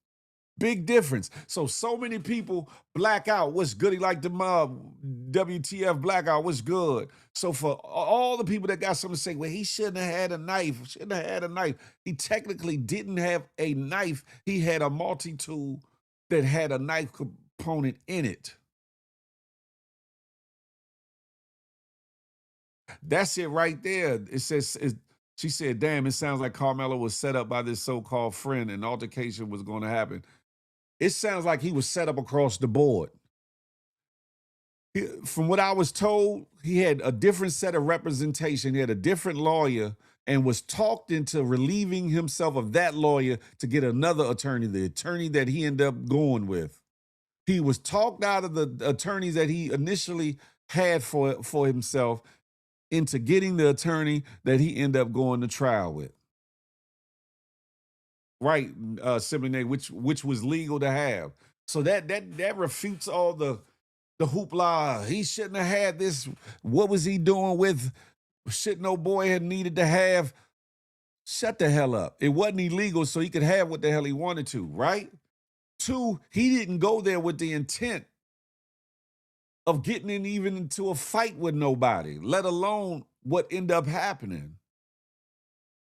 Big difference. So many people black out. What's good? He like the WTF blackout. What's good? So for all the people that got something to say, well, he shouldn't have had a knife. Shouldn't have had a knife. He technically didn't have a knife. He had a multi-tool that had a knife component in it. That's it right there. It says, she said, damn, it sounds like Carmelo was set up by this so-called friend and altercation was going to happen. It sounds like he was set up across the board. From what I was told, he had a different set of representation. He had a different lawyer and was talked into relieving himself of that lawyer to get another attorney, the attorney that he ended up going with. He was talked out of the attorneys that he initially had for himself into getting the attorney that he ended up going to trial with. Right, Simply Nate, which was legal to have. So that refutes all the hoopla. He shouldn't have had this. What was he doing with shit no boy had needed to have? Shut the hell up. It wasn't illegal, so he could have what the hell he wanted to, right? 2, he didn't go there with the intent of getting even into a fight with nobody, let alone what ended up happening.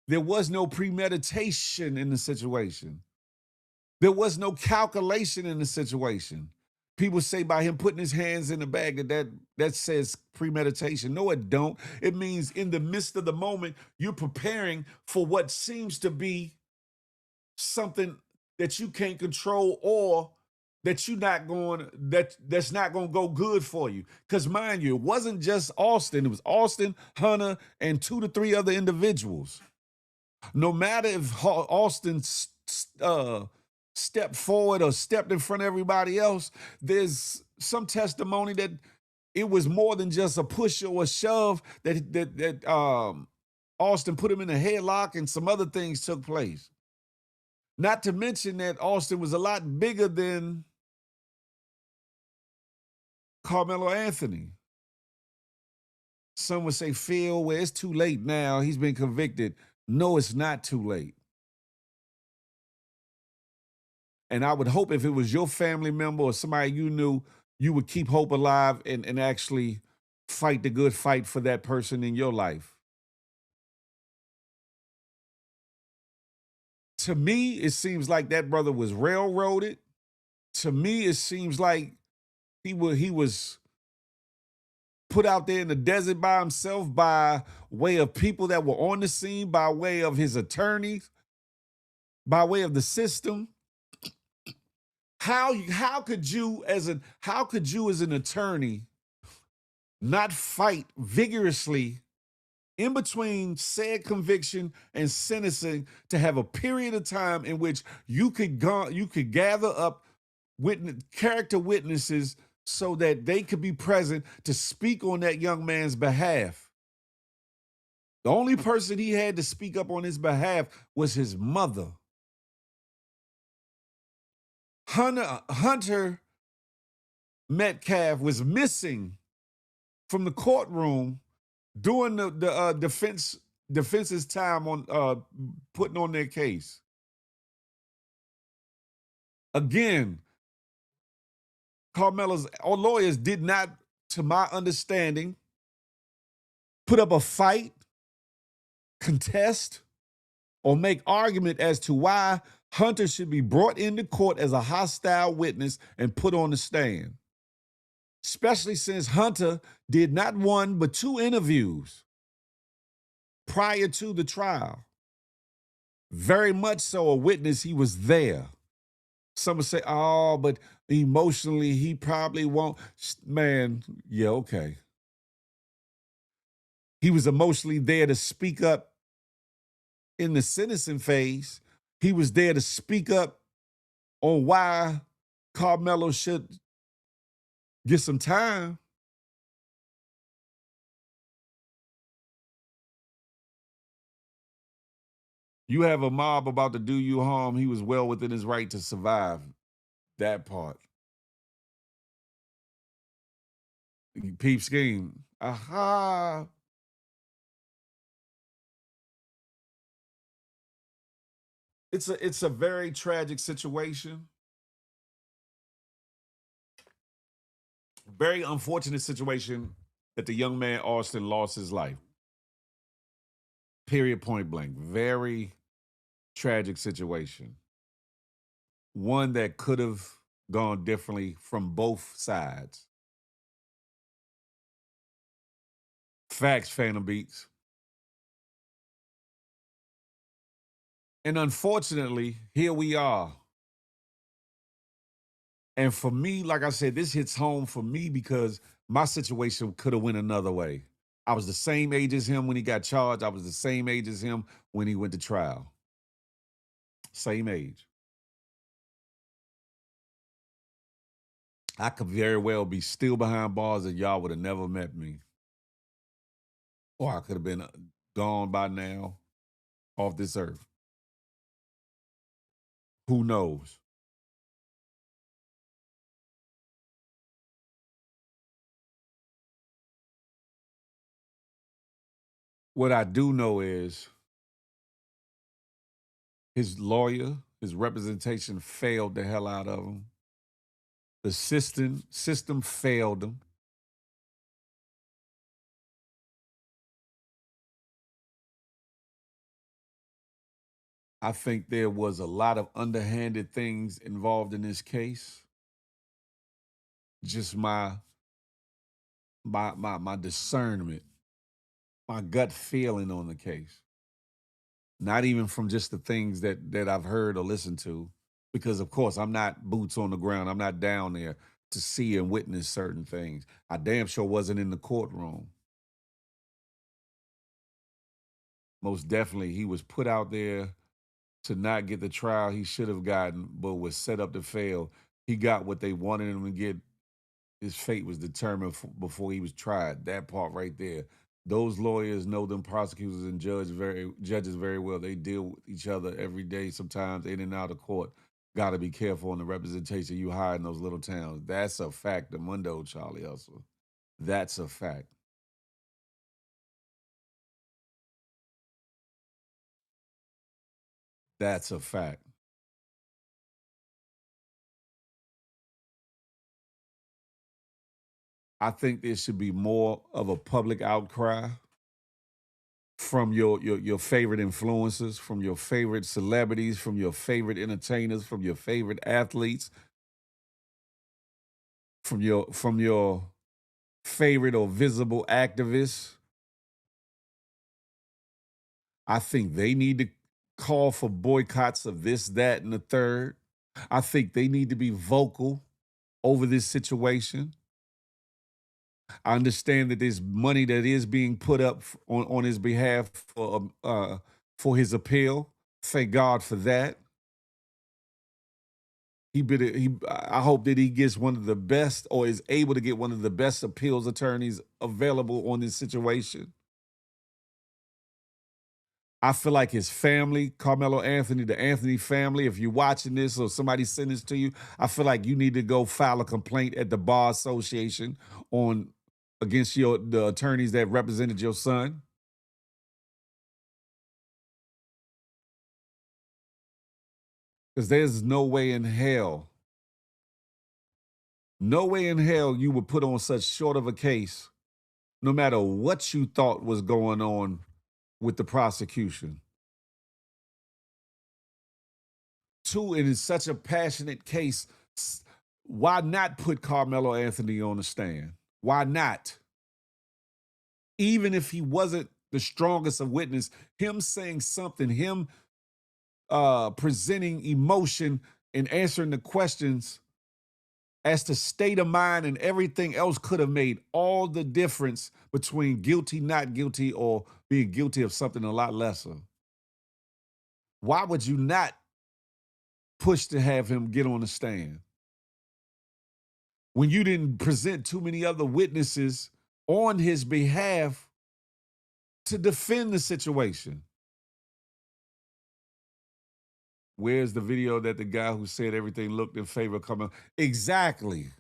There was no premeditation in the situation. There was no calculation in the situation. People say by him putting his hands in the bag that says premeditation. No, it don't. It means in the midst of the moment, you're preparing for what seems to be something that you can't control, or that that's not going to go good for you. Because mind you, it wasn't just Austin. It was Austin, Hunter, and 2 to 3 other individuals. No matter if Austin stepped forward or stepped in front of everybody else, there's some testimony that it was more than just a push or a shove, that Austin put him in a headlock and some other things took place. Not to mention that Austin was a lot bigger than Carmelo Anthony. Some would say, Phil, well, it's too late now. He's been convicted. No, it's not too late. And I would hope if it was your family member or somebody you knew, you would keep hope alive and actually fight the good fight for that person in your life. To me, it seems like that brother was railroaded. To me, it seems like he was put out there in the desert by himself by way of people that were on the scene, by way of his attorneys, by way of the system. How could you as an attorney not fight vigorously in between said conviction and sentencing to have a period of time in which you could gather up character witnesses so that they could be present to speak on that young man's behalf? The only person he had to speak up on his behalf was his mother. Hunter Metcalf was missing from the courtroom during the defense's time on putting on their case. Again, Carmelo's lawyers did not, to my understanding, put up a fight, contest, or make argument as to why Hunter should be brought into court as a hostile witness and put on the stand. Especially since Hunter did not one but 2 interviews prior to the trial. Very much so a witness, he was there. Some would say, oh, but emotionally he probably won't. Man, yeah, okay. He was emotionally there to speak up in the sentencing phase. He was there to speak up on why Carmelo should get some time. You have a mob about to do you harm. He was well within his right to survive. That part. Peep scheme. Aha. It's a very tragic situation. Very unfortunate situation that the young man Austin lost his life. Period, point blank. Very tragic situation. One that could have gone differently from both sides. Facts, Phantom Beats. And unfortunately, here we are. And for me, like I said, this hits home for me because my situation could have went another way. I was the same age as him when he got charged. I was the same age as him when he went to trial. Same age. I could very well be still behind bars and y'all would have never met me. Or I could have been gone by now off this earth. Who knows? What I do know is his lawyer, his representation failed the hell out of him. The system failed him. I think there was a lot of underhanded things involved in this case. Just my discernment, my gut feeling on the case. Not even from just the things that I've heard or listened to, because of course I'm not boots on the ground. I'm not down there to see and witness certain things. I damn sure wasn't in the courtroom. Most definitely, he was put out there to not get the trial he should have gotten, but was set up to fail. He got what they wanted him to get. His fate was determined before he was tried. That part right there. Those lawyers know them prosecutors and judges very well. They deal with each other every day, sometimes in and out of court. Got to be careful on the representation you hire in those little towns. That's a fact, the Mundo, Charlie Hustle. That's a fact. That's a fact. I think there should be more of a public outcry from your favorite influencers, from your favorite celebrities, from your favorite entertainers, from your favorite athletes, from your favorite or visible activists. I think they need to call for boycotts of this, that, and the third. I think they need to be vocal over this situation. I understand that there's money that is being put up on his behalf for his appeal. Thank God for that. I hope that he gets one of the best, or is able to get one of the best appeals attorneys available on this situation. I feel like his family, Carmelo Anthony, the Anthony family, if you're watching this or somebody send this to you, I feel like you need to go file a complaint at the Bar Association on against the attorneys that represented your son? Because there's no way in hell you would put on such short of a case, no matter what you thought was going on with the prosecution. Two, it is such a passionate case. Why not put Carmelo Anthony on the stand? Why not? Even if he wasn't the strongest of witness, him saying something, him presenting emotion and answering the questions as to state of mind and everything else could have made all the difference between guilty, not guilty, or being guilty of something a lot lesser. Why would you not push to have him get on the stand when you didn't present too many other witnesses on his behalf to defend the situation? Where's the video that the guy who said everything looked in favor coming? Exactly.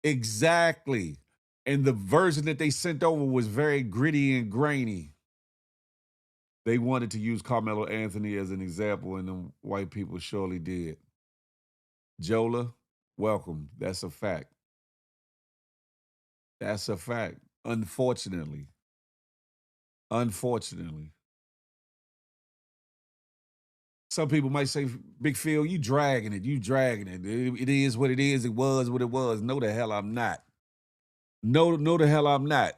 And the version that they sent over was very gritty and grainy. They wanted to use Carmelo Anthony as an example, and the white people surely did. Jola, welcome. That's a fact. That's a fact. Unfortunately. Some people might say, Big Phil, you dragging it. It is what it is. It was what it was. No, the hell I'm not. No, the hell I'm not.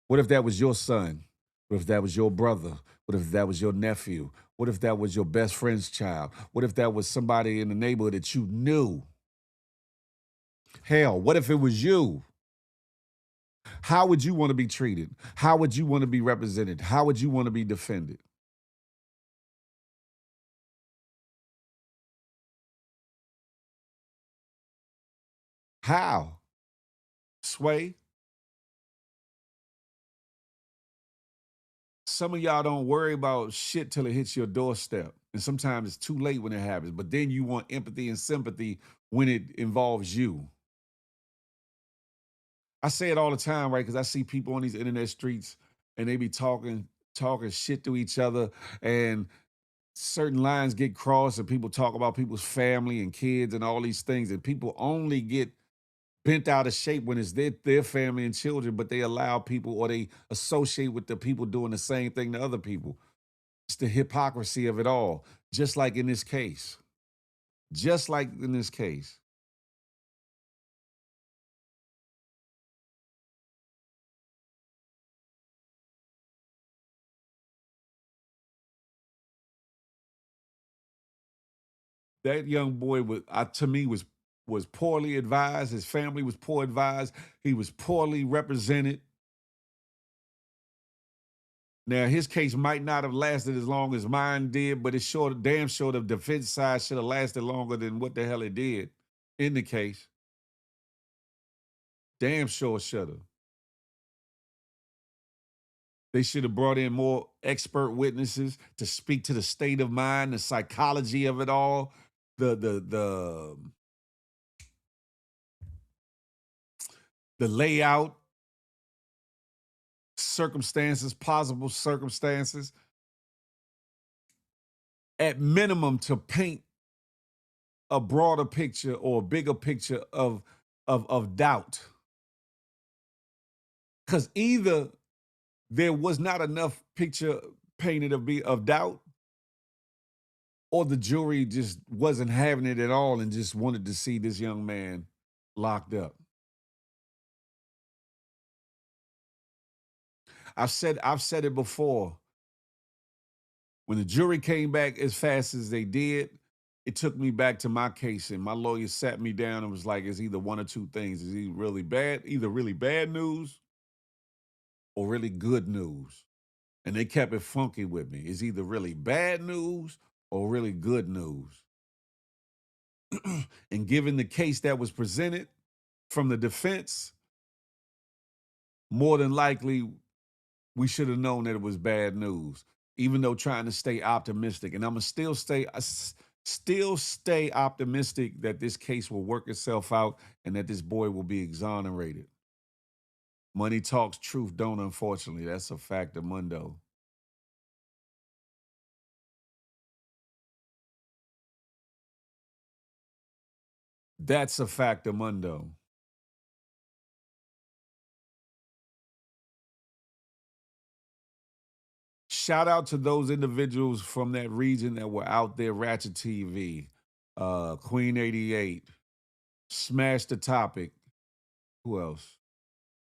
What if that was your son? What if that was your brother? What if that was your nephew? What if that was your best friend's child? What if that was somebody in the neighborhood that you knew? Hell, what if it was you? How would you want to be treated? How would you want to be represented? How would you want to be defended? How? Sway? Some of y'all don't worry about shit till it hits your doorstep. And sometimes it's too late when it happens. But then you want empathy and sympathy when it involves you. I say it all the time, right? Because I see people on these internet streets and they be talking shit to each other, and certain lines get crossed and people talk about people's family and kids and all these things, and people only get bent out of shape when it's their family and children, but they allow people, or they associate with the people doing the same thing to other people. It's the hypocrisy of it all, just like in this case. That young boy was poorly advised. His family was poor advised. He was poorly represented. Now, his case might not have lasted as long as mine did, but it's damn sure the defense side should have lasted longer than what the hell it did in the case. Damn sure should have. They should have brought in more expert witnesses to speak to the state of mind, the psychology of it all, the layout, possible circumstances. At minimum, to paint a broader picture or a bigger picture of doubt. Because either there was not enough picture painted of doubt, or the jury just wasn't having it at all and just wanted to see this young man locked up. I've said it before. When the jury came back as fast as they did, it took me back to my case, and my lawyer sat me down and was like, it's either one or two things. It's either really bad news or really good news. And they kept it funky with me. It's either really bad news or really good news. And given the case that was presented from the defense, more than likely, we should have known that it was bad news, even though trying to stay optimistic. And I'm going to still stay optimistic that this case will work itself out and that this boy will be exonerated. Money talks, truth don't, unfortunately. That's a fact of Mundo. That's a fact of Mundo. Shout out to those individuals from that region that were out there, Ratchet TV, Queen 88, Smash the Topic. Who else?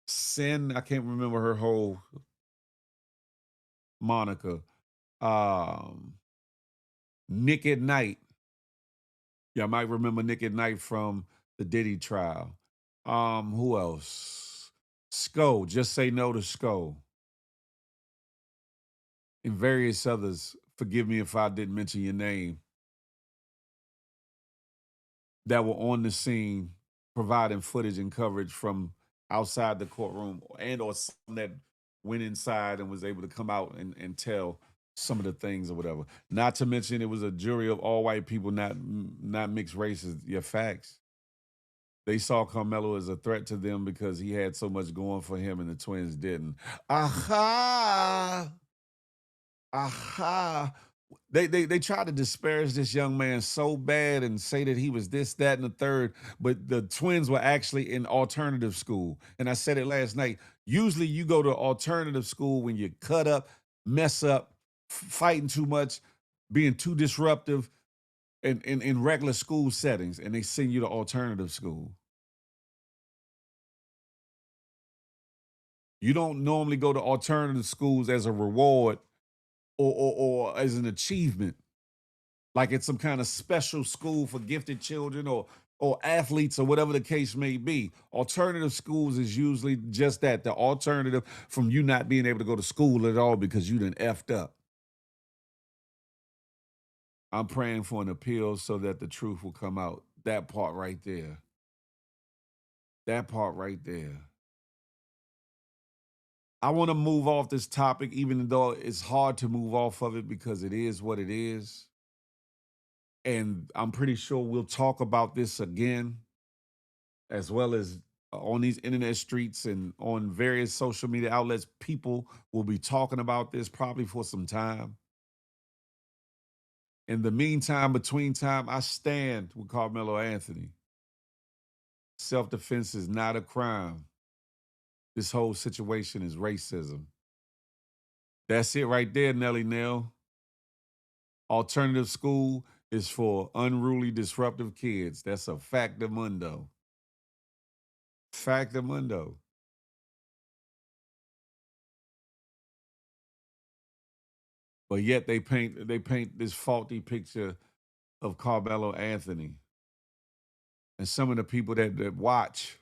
Sin, I can't remember her whole moniker. Nick at Night. Yeah, I might remember Nick at Night from the Diddy trial. Who else? Sko, just say no to Sko. And various others. Forgive me if I didn't mention your name. That were on the scene providing footage and coverage from outside the courtroom and or some that went inside and was able to come out and tell some of the things or whatever. Not to mention it was a jury of all white people, not mixed races. Your facts. They saw Carmelo as a threat to them because he had so much going for him and the twins didn't. Aha! Aha! They tried to disparage this young man so bad and say that he was this, that, and the third, but the twins were actually in alternative school. And I said it last night. Usually you go to alternative school when you cut up, mess up, fighting too much, being too disruptive in regular school settings, and they send you to alternative school. You don't normally go to alternative schools as a reward or as an achievement. Like it's some kind of special school for gifted children or athletes or whatever the case may be. Alternative schools is usually just that, the alternative from you not being able to go to school at all because you done effed up. I'm praying for an appeal so that the truth will come out. That part right there. That part right there. I want to move off this topic, even though it's hard to move off of it because it is what it is. And I'm pretty sure we'll talk about this again, as well as on these internet streets and on various social media outlets. People will be talking about this probably for some time. In the meantime, between time, I stand with Carmelo Anthony. Self-defense is not a crime. This whole situation is racism. That's it right there, Nelly Nell. Alternative school is for unruly, disruptive kids. That's a fact of Mundo. Fact of Mundo. But yet they paint this faulty picture of Carmelo Anthony. And some of the people that watch,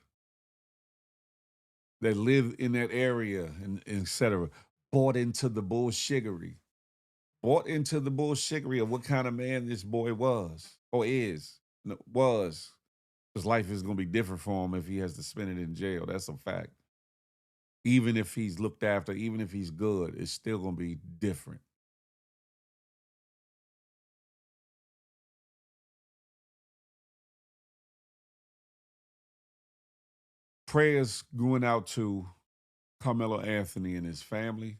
that live in that area, and et cetera, bought into the bullshittery. Bought into the bullshittery of what kind of man this boy was or is. Was. His life is going to be different for him if he has to spend it in jail. That's a fact. Even if he's looked after, even if he's good, it's still going to be different. Prayers going out to Carmelo Anthony and his family.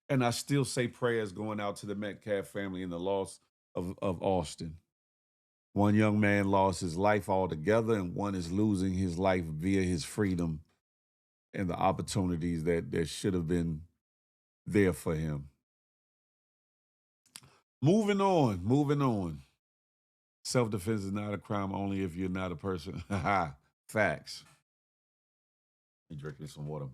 And I still say prayers going out to the Metcalf family in the loss of Austin. One young man lost his life altogether, and one is losing his life via his freedom and the opportunities that should have been there for him. Moving on. Self-defense is not a crime only if you're not a person. Facts. You drinking some water.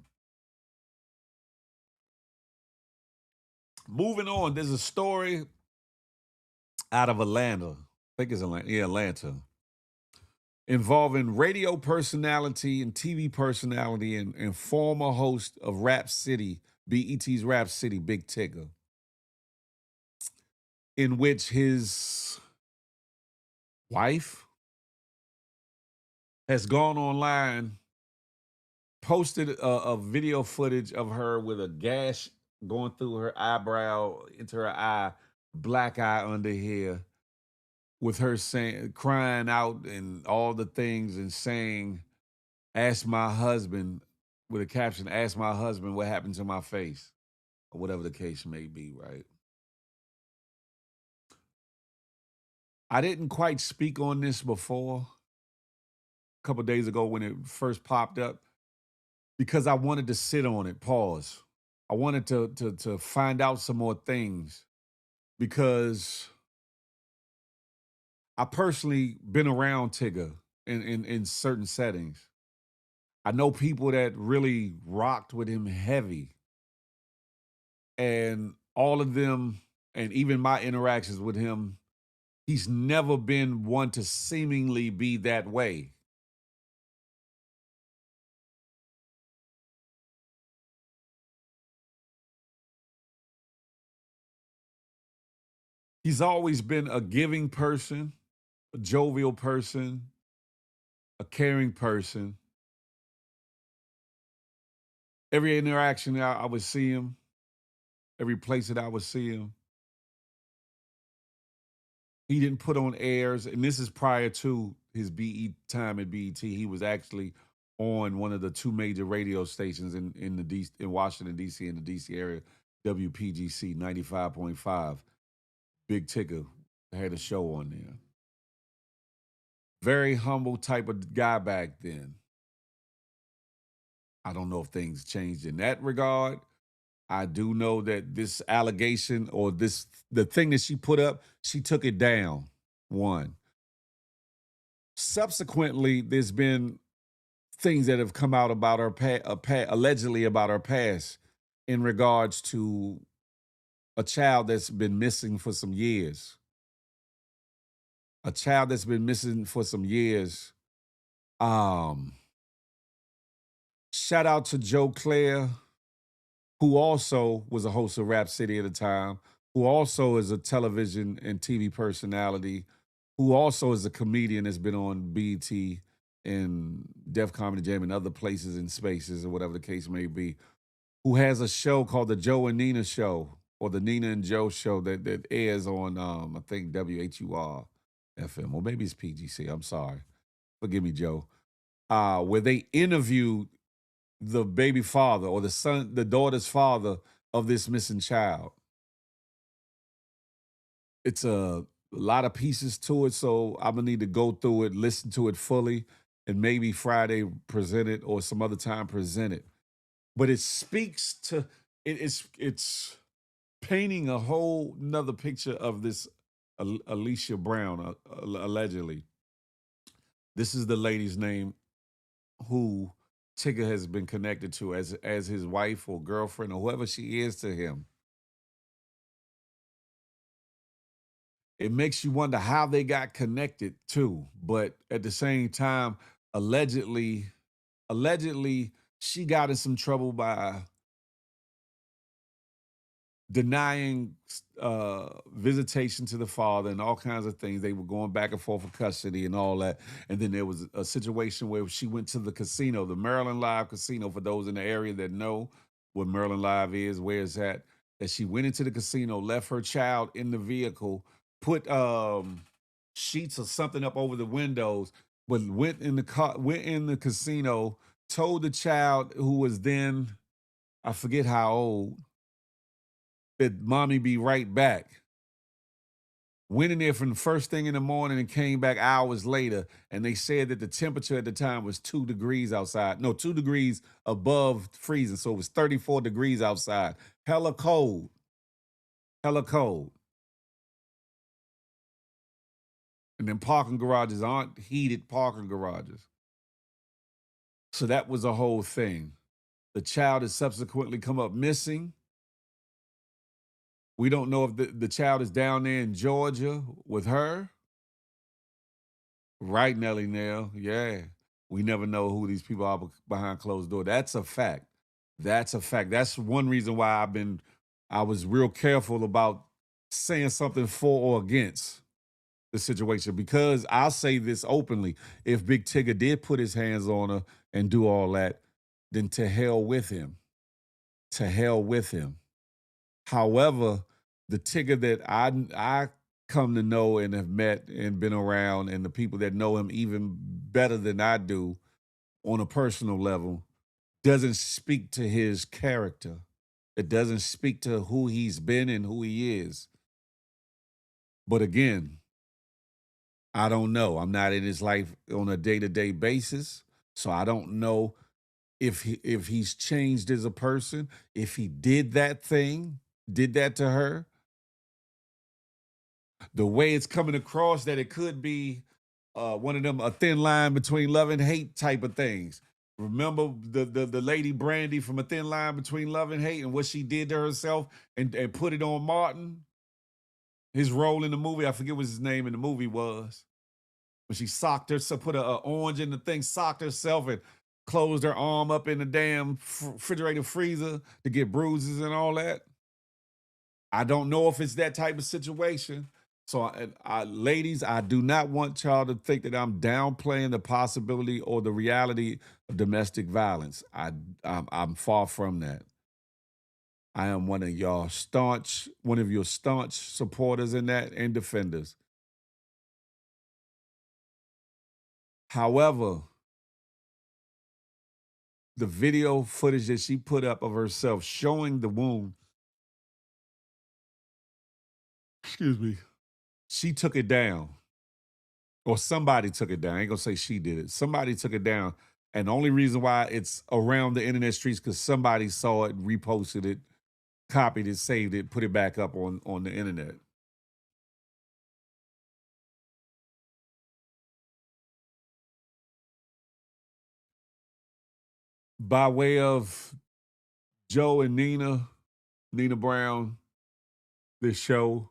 Moving on, there's a story out of Atlanta. I think it's Atlanta. Yeah, Atlanta. Involving radio personality and TV personality and former host of Rap City, BET's Rap City, Big Tigger, in which his wife has gone online, posted a video footage of her with a gash going through her eyebrow into her eye, black eye under here, with her saying, crying out and all the things and saying, ask my husband with a caption, "Ask my husband what happened to my face," or whatever the case may be, right? I didn't quite speak on this before a couple days ago when it first popped up because I wanted to sit on it, pause. I wanted to find out some more things because I personally been around Tigger in certain settings. I know people that really rocked with him heavy. And all of them, and even my interactions with him, he's never been one to seemingly be that way. He's always been a giving person, a jovial person, a caring person. Every interaction that I would see him, every place that I would see him, he didn't put on airs. And this is prior to his BE time at BET. He was actually on one of the two major radio stations in Washington, D.C., in the D.C. area, WPGC 95.5. Big Ticker had a show on there. Very humble type of guy back then. I don't know if things changed in that regard. I do know that this allegation or the thing that she put up, she took it down. One. Subsequently, there's been things that have come out about her allegedly about her past in regards to a child that's been missing for some years. A child that's been missing for some years. Shout out to Joe Claire, who also was a host of Rap City at the time, who also is a television and TV personality, who also is a comedian that's been on BET and Def Comedy Jam and other places and spaces or whatever the case may be, who has a show called the Joe and Nina Show, or the Nina and Joe Show that airs on, I think, WHUR FM, or maybe it's PGC. I'm sorry. Forgive me, Joe. Where they interviewed the baby father or the daughter's father of this missing child. It's a lot of pieces to it, so I'm gonna need to go through it, listen to it fully, and maybe Friday present it or some other time present it. But it speaks to it's painting a whole nother picture of this Alicia Brown, allegedly. This is the lady's name who Tigger has been connected to as his wife or girlfriend or whoever she is to him. It makes you wonder how they got connected too. But at the same time, allegedly, she got in some trouble by denying visitation to the father and all kinds of things. They were going back and forth for custody and all that. And then there was a situation where she went to the casino, the Maryland Live Casino, for those in the area that know what Maryland Live is, where it's at, that she went into the casino, left her child in the vehicle, put sheets or something up over the windows, but went in the casino, told the child, who was then, I forget how old, that mommy be right back. Went in there from the first thing in the morning and came back hours later. And they said that the temperature at the time was 2 degrees outside. No, 2 degrees above freezing. So it was 34 degrees outside. Hella cold. Hella cold. And then parking garages aren't heated parking garages. So that was a whole thing. The child has subsequently come up missing. We don't know if the child is down there in Georgia with her. Right, Nelly Nail. Yeah. We never know who these people are behind closed doors. That's a fact. That's a fact. That's one reason why I was real careful about saying something for or against the situation, because I'll say this openly. If Big Tigger did put his hands on her and do all that, then to hell with him. To hell with him. However, the Tigger that I come to know and have met and been around, and the people that know him even better than I do on a personal level, doesn't speak to his character. It doesn't speak to who he's been and who he is. But again, I don't know. I'm not in his life on a day-to-day basis, so I don't know if he's changed as a person, if he did that to her. The way it's coming across that it could be one of them a thin line between love and hate type of things. Remember the lady Brandy from A Thin Line Between Love and Hate and what she did to herself and put it on Martin? His role in the movie, I forget what his name in the movie was. When she socked herself, put a orange in the thing, socked herself and closed her arm up in the damn refrigerator freezer to get bruises and all that. I don't know if it's that type of situation. So, ladies, I do not want y'all to think that I'm downplaying the possibility or the reality of domestic violence. I'm far from that. I am one of your staunch supporters in that and defenders. However, the video footage that she put up of herself showing the wound, excuse me, she took it down. Or somebody took it down. I ain't gonna say she did it. Somebody took it down. And the only reason why it's around the internet streets because somebody saw it, reposted it, copied it, saved it, put it back up on the internet. By way of Joe and Nina Brown, this show,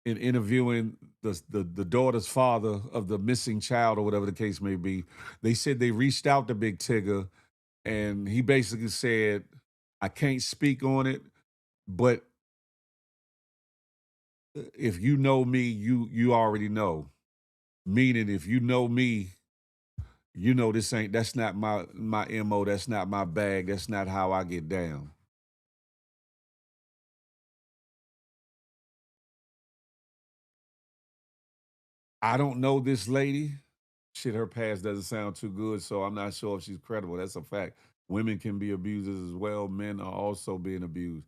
in interviewing the daughter's father of the missing child or whatever the case may be, they said they reached out to Big Tigger and he basically said, I can't speak on it, but if you know me, you already know. Meaning if you know me, you know that's not my MO, that's not my bag, that's not how I get down. I don't know this lady. Shit, her past doesn't sound too good, so I'm not sure if she's credible. That's a fact. Women can be abusers as well. Men are also being abused.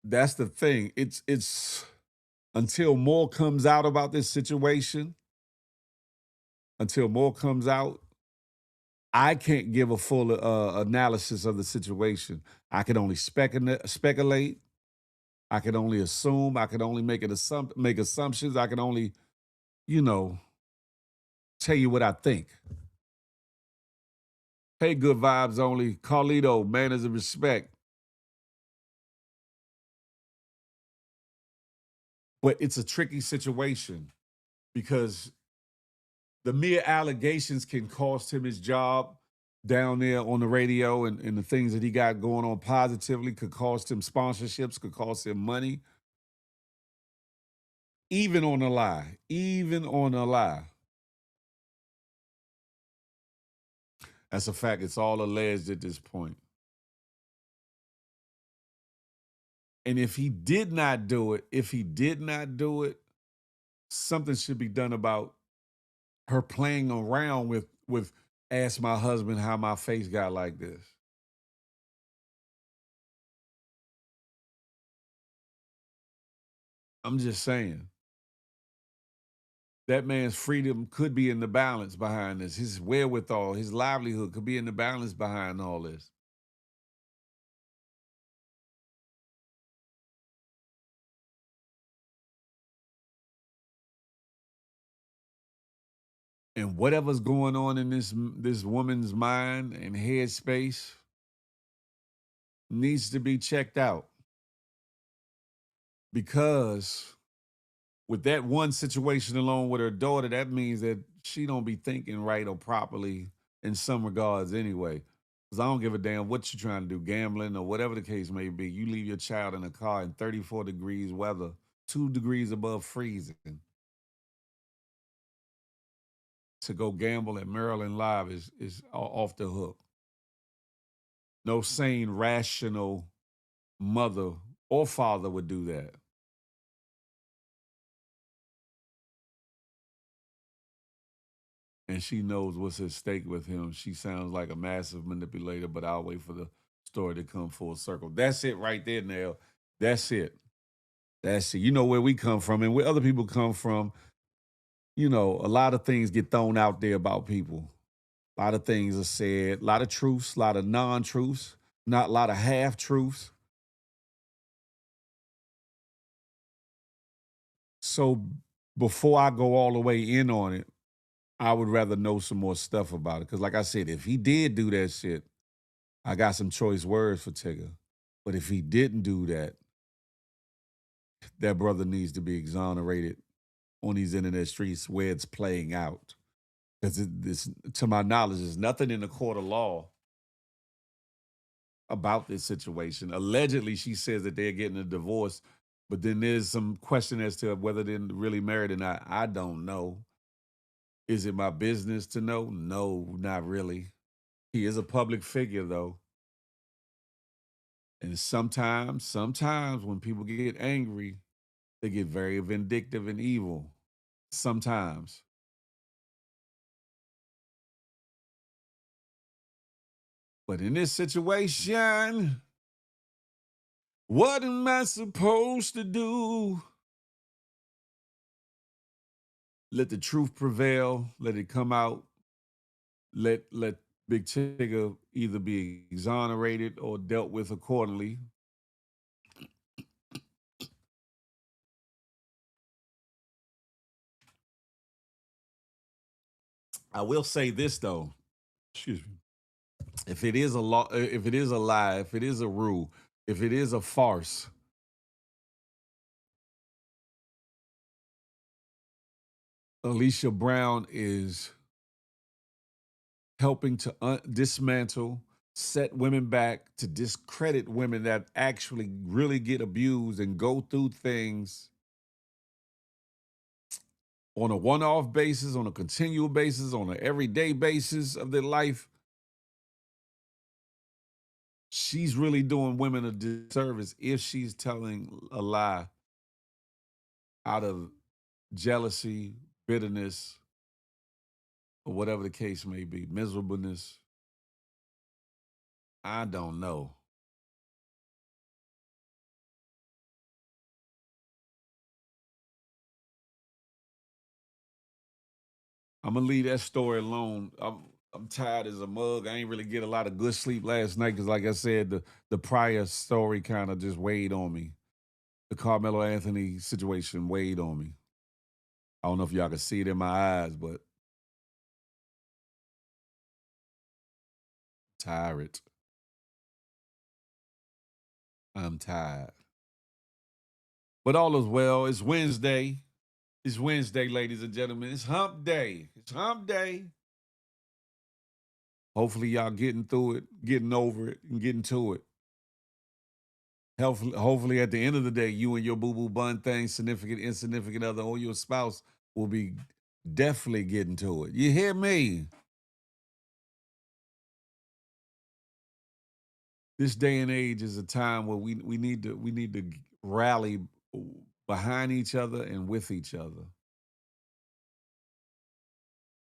That's the thing. It's until more comes out about this situation, until more comes out, I can't give a full analysis of the situation. I can only speculate. I can only assume. I can only make assumptions. I can only, tell you what I think. Hey, good vibes only. Carlito, manners and respect. But it's a tricky situation because the mere allegations can cost him his job down there on the radio and the things that he got going on positively could cost him sponsorships, could cost him money. Even on a lie. That's a fact. It's all alleged at this point. And if he did not do it, something should be done about her playing around with ask my husband how my face got like this. I'm just saying. That man's freedom could be in the balance behind this. His wherewithal, his livelihood could be in the balance behind all this. And whatever's going on in this woman's mind and headspace needs to be checked out. Because with that one situation alone with her daughter, that means that she don't be thinking right or properly in some regards anyway. Because I don't give a damn what you're trying to do, gambling or whatever the case may be. You leave your child in a car in 34 degrees weather, 2 degrees above freezing, to go gamble at Maryland Live is off the hook. No sane, rational mother or father would do that. and she knows what's at stake with him. She sounds like a massive manipulator, but I'll wait for the story to come full circle. That's it right there, Nell. That's it. That's it. You know where we come from and where other people come from. You know, a lot of things get thrown out there about people. A lot of things are said, a lot of truths, a lot of non-truths, not a lot of half-truths. So before I go all the way in on it, I would rather know some more stuff about it. Because like I said, if he did do that shit, I got some choice words for Tigger. But if he didn't do that, that brother needs to be exonerated on these internet streets where it's playing out. Because this, to my knowledge, there's nothing in the court of law about this situation. Allegedly, she says that they're getting a divorce, but then there's some question as to whether they're really married or not. I don't know. Is it my business to know? No, not really. He is a public figure, though. And sometimes when people get angry, they get very vindictive and evil. Sometimes. But in this situation, what am I supposed to do? Let the truth prevail. Let it come out. Let Big Tigger either be exonerated or dealt with accordingly. I will say this though. Excuse me. If it is a law, if it is a lie, if it is a rule, if it is a farce, Alicia Brown is helping to dismantle, set women back, to discredit women that actually really get abused and go through things on a one-off basis, on a continual basis, on an everyday basis of their life. She's really doing women a disservice if she's telling a lie out of jealousy, bitterness, or whatever the case may be, miserableness. I don't know. I'm gonna leave that story alone. I'm tired as a mug. I ain't really get a lot of good sleep last night because, like I said, the prior story kind of just weighed on me. The Carmelo Anthony situation weighed on me. I don't know if y'all can see it in my eyes, but tired. I'm tired. But all is well. It's Wednesday. It's Wednesday, ladies and gentlemen. It's hump day. It's hump day. Hopefully, y'all getting through it, getting over it, and getting to it. Hopefully, at the end of the day, you and your boo-boo bun thing, significant, insignificant other, or your spouse will be definitely getting to it. You hear me? This day and age is a time where we need to rally behind each other and with each other.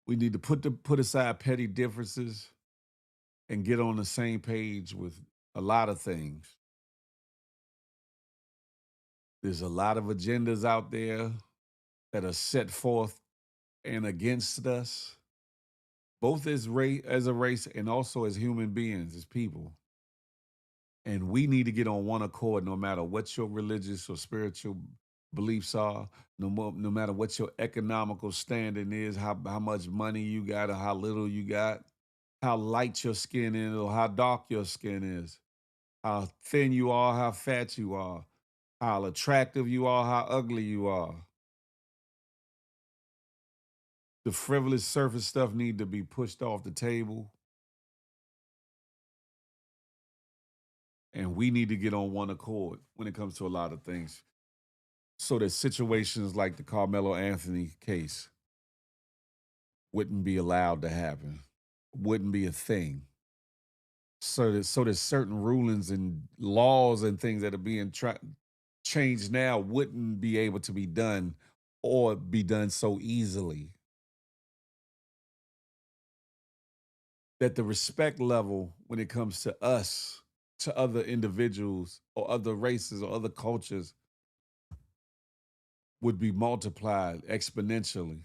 We need to put aside petty differences and get on the same page with a lot of things. There's a lot of agendas out there that are set forth and against us, both as a race and also as human beings, as people. And we need to get on one accord, no matter what your religious or spiritual beliefs are, no matter what your economical standing is, how much money you got or how little you got, how light your skin is or how dark your skin is, how thin you are, how fat you are, how attractive you are, how ugly you are. The frivolous surface stuff need to be pushed off the table. And we need to get on one accord when it comes to a lot of things, so that situations like the Carmelo Anthony case wouldn't be allowed to happen, wouldn't be a thing. So that certain rulings and laws and things that are being changed now wouldn't be able to be done or be done so easily. that the respect level when it comes to us, to other individuals or other races or other cultures would be multiplied exponentially.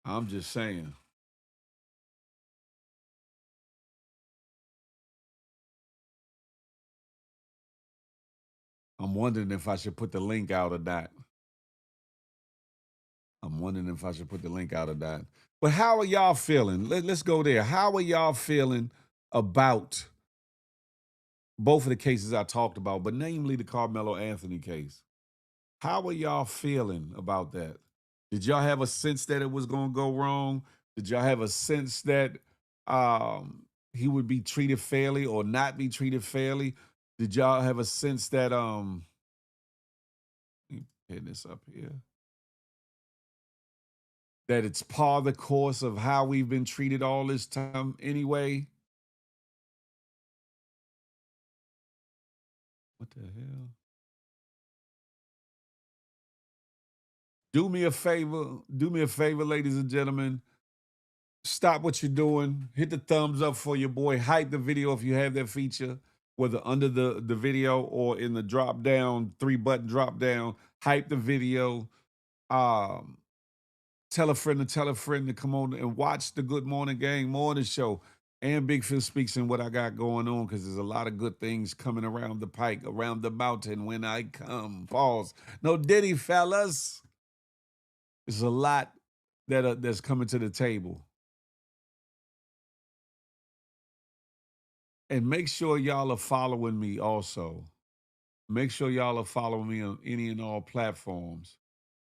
I'm just saying. I'm wondering if I should put the link out or not. I'm wondering if I should put the link out or not. But how are y'all feeling? Let's go there. How are y'all feeling about both of the cases I talked about, but namely the Carmelo Anthony case? How are y'all feeling about that? Did y'all have a sense that it was going to go wrong? Did y'all have a sense that he would be treated fairly or not be treated fairly? Did y'all have a sense that let me pin this up here, that it's par the course of how we've been treated all this time anyway? What the hell? Do me a favor, ladies and gentlemen. Stop what you're doing. Hit the thumbs up for your boy. Hype the video if you have that feature, whether under the video or in the drop down, 3-button drop down. Hype the video. Tell a friend to come on and watch the Good Morning Gang morning show and Big Phil Speaks and what I got going on, because there's a lot of good things coming around the pike, around the mountain when I come. Pause. No diddy, fellas. There's a lot that's coming to the table. And make sure y'all are following me also. Make sure y'all are following me on any and all platforms.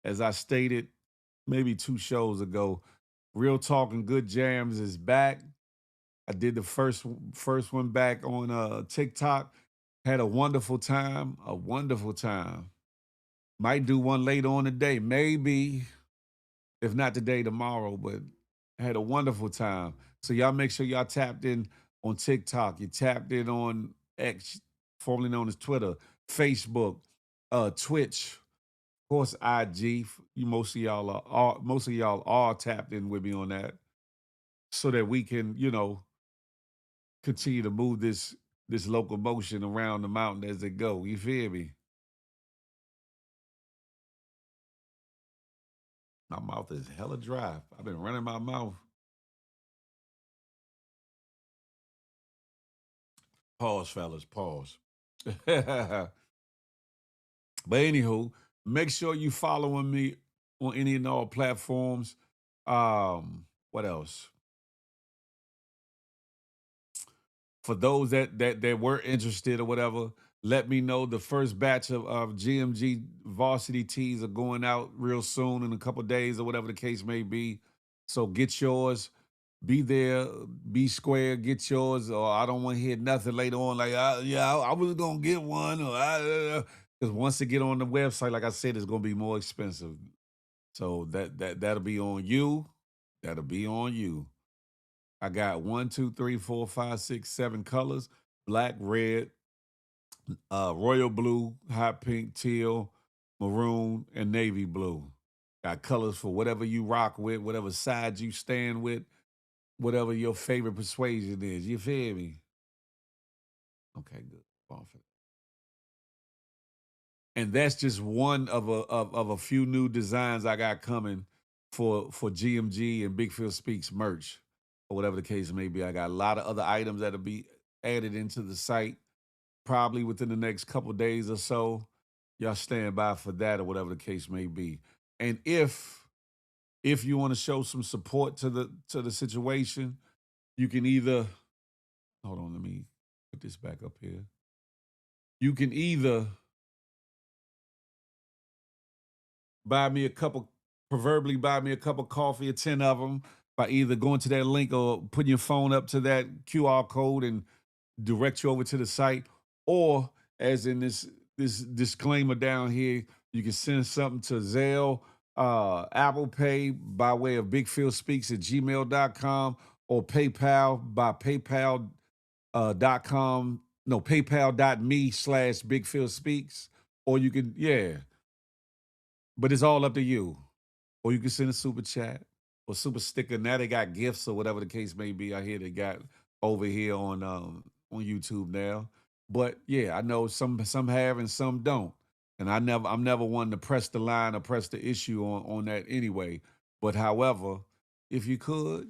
As I stated maybe 2 shows ago, Real Talk and Good Jams is back. I did the first one back on TikTok. Had a wonderful time. Might do one later on today, maybe. If not today, tomorrow, but I had a wonderful time. So y'all make sure y'all tapped in on TikTok. You tapped in on X, formerly known as Twitter, Facebook, Twitch, of course, IG. Most of y'all are tapped in with me on that, so that we can, continue to move this locomotion around the mountain as it go. You feel me? My mouth is hella dry. I've been running my mouth. Pause, fellas, pause. But anywho, make sure you following me on any and all platforms. What else? For those that were interested or whatever, let me know. The first batch of GMG varsity tees are going out real soon, in a couple days or whatever the case may be. So get yours. Be there, be square, get yours, or I don't want to hear nothing later on like, I was going to get one, or because once it get on the website, like I said, it's going to be more expensive. So that'll be on you. That'll be on you. I got 1, 2, 3, 4, 5, 6, 7 colors: black, red, royal blue, hot pink, teal, maroon, and navy blue. Got colors for whatever you rock with, whatever side you stand with, whatever your favorite persuasion is. You feel me? Okay, good. And that's just one of a few new designs I got coming for GMG and Big Phil Speaks merch, or whatever the case may be. I got a lot of other items that'll be added into the site probably within the next couple days or so. Y'all stand by for that, or whatever the case may be. And if you want to show some support to the situation, you can either, hold on, let me put this back up here. You can either proverbially buy me a cup of coffee, or 10 of them, by either going to that link or putting your phone up to that QR code and direct you over to the site, or as in this disclaimer down here, you can send something to Zelle, Apple Pay by way of bigphilspeaks@gmail.com, or PayPal by PayPal.com. No, PayPal.me/bigphilspeaks. Or you can, but it's all up to you. or you can send a super chat or super sticker. Now they got gifts or whatever the case may be. I hear they got over here on YouTube now. But yeah, I know some have and some don't. And I'm never one to press the line or press the issue on that anyway. But however, if you could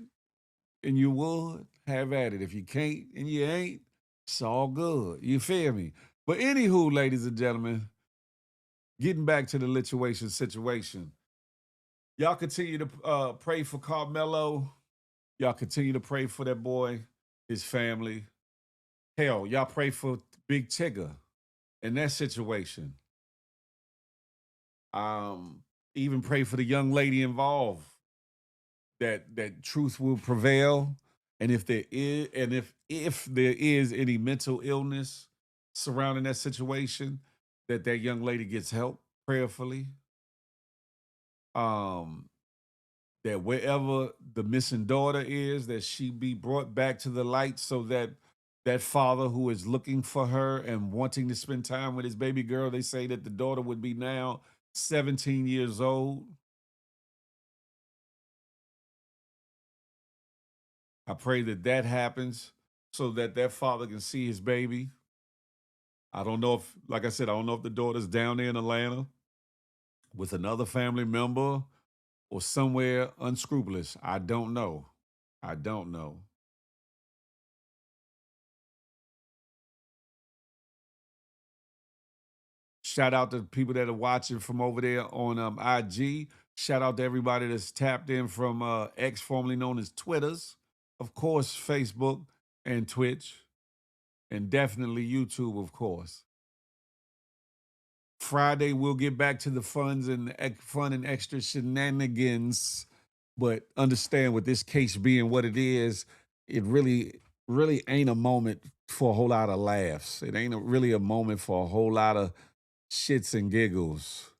and you would, have at it. If you can't and you ain't, it's all good. You feel me? But anywho, ladies and gentlemen, getting back to the situation. Y'all continue to pray for Carmelo. Y'all continue to pray for that boy, his family. Hell, y'all pray for Big Tigger in that situation. Even pray for the young lady involved that truth will prevail. And if there is, if there is any mental illness surrounding that situation, that young lady gets help prayerfully. That wherever the missing daughter is, that she be brought back to the light so that that father who is looking for her and wanting to spend time with his baby girl, they say that the daughter would be now 17 years old. I pray that that happens so that that father can see his baby. I don't know if, like I said, I don't know if the daughter's down there in Atlanta with another family member or somewhere unscrupulous. I don't know. I don't know. Shout out to people that are watching from over there on IG. Shout out to everybody that's tapped in from X, formerly known as Twitters. Of course, Facebook and Twitch. And definitely YouTube, of course. Friday, we'll get back to the fun and extra shenanigans. But understand, with this case being what it is, it really ain't a moment for a whole lot of laughs. It ain't really a moment for a whole lot of shits and giggles.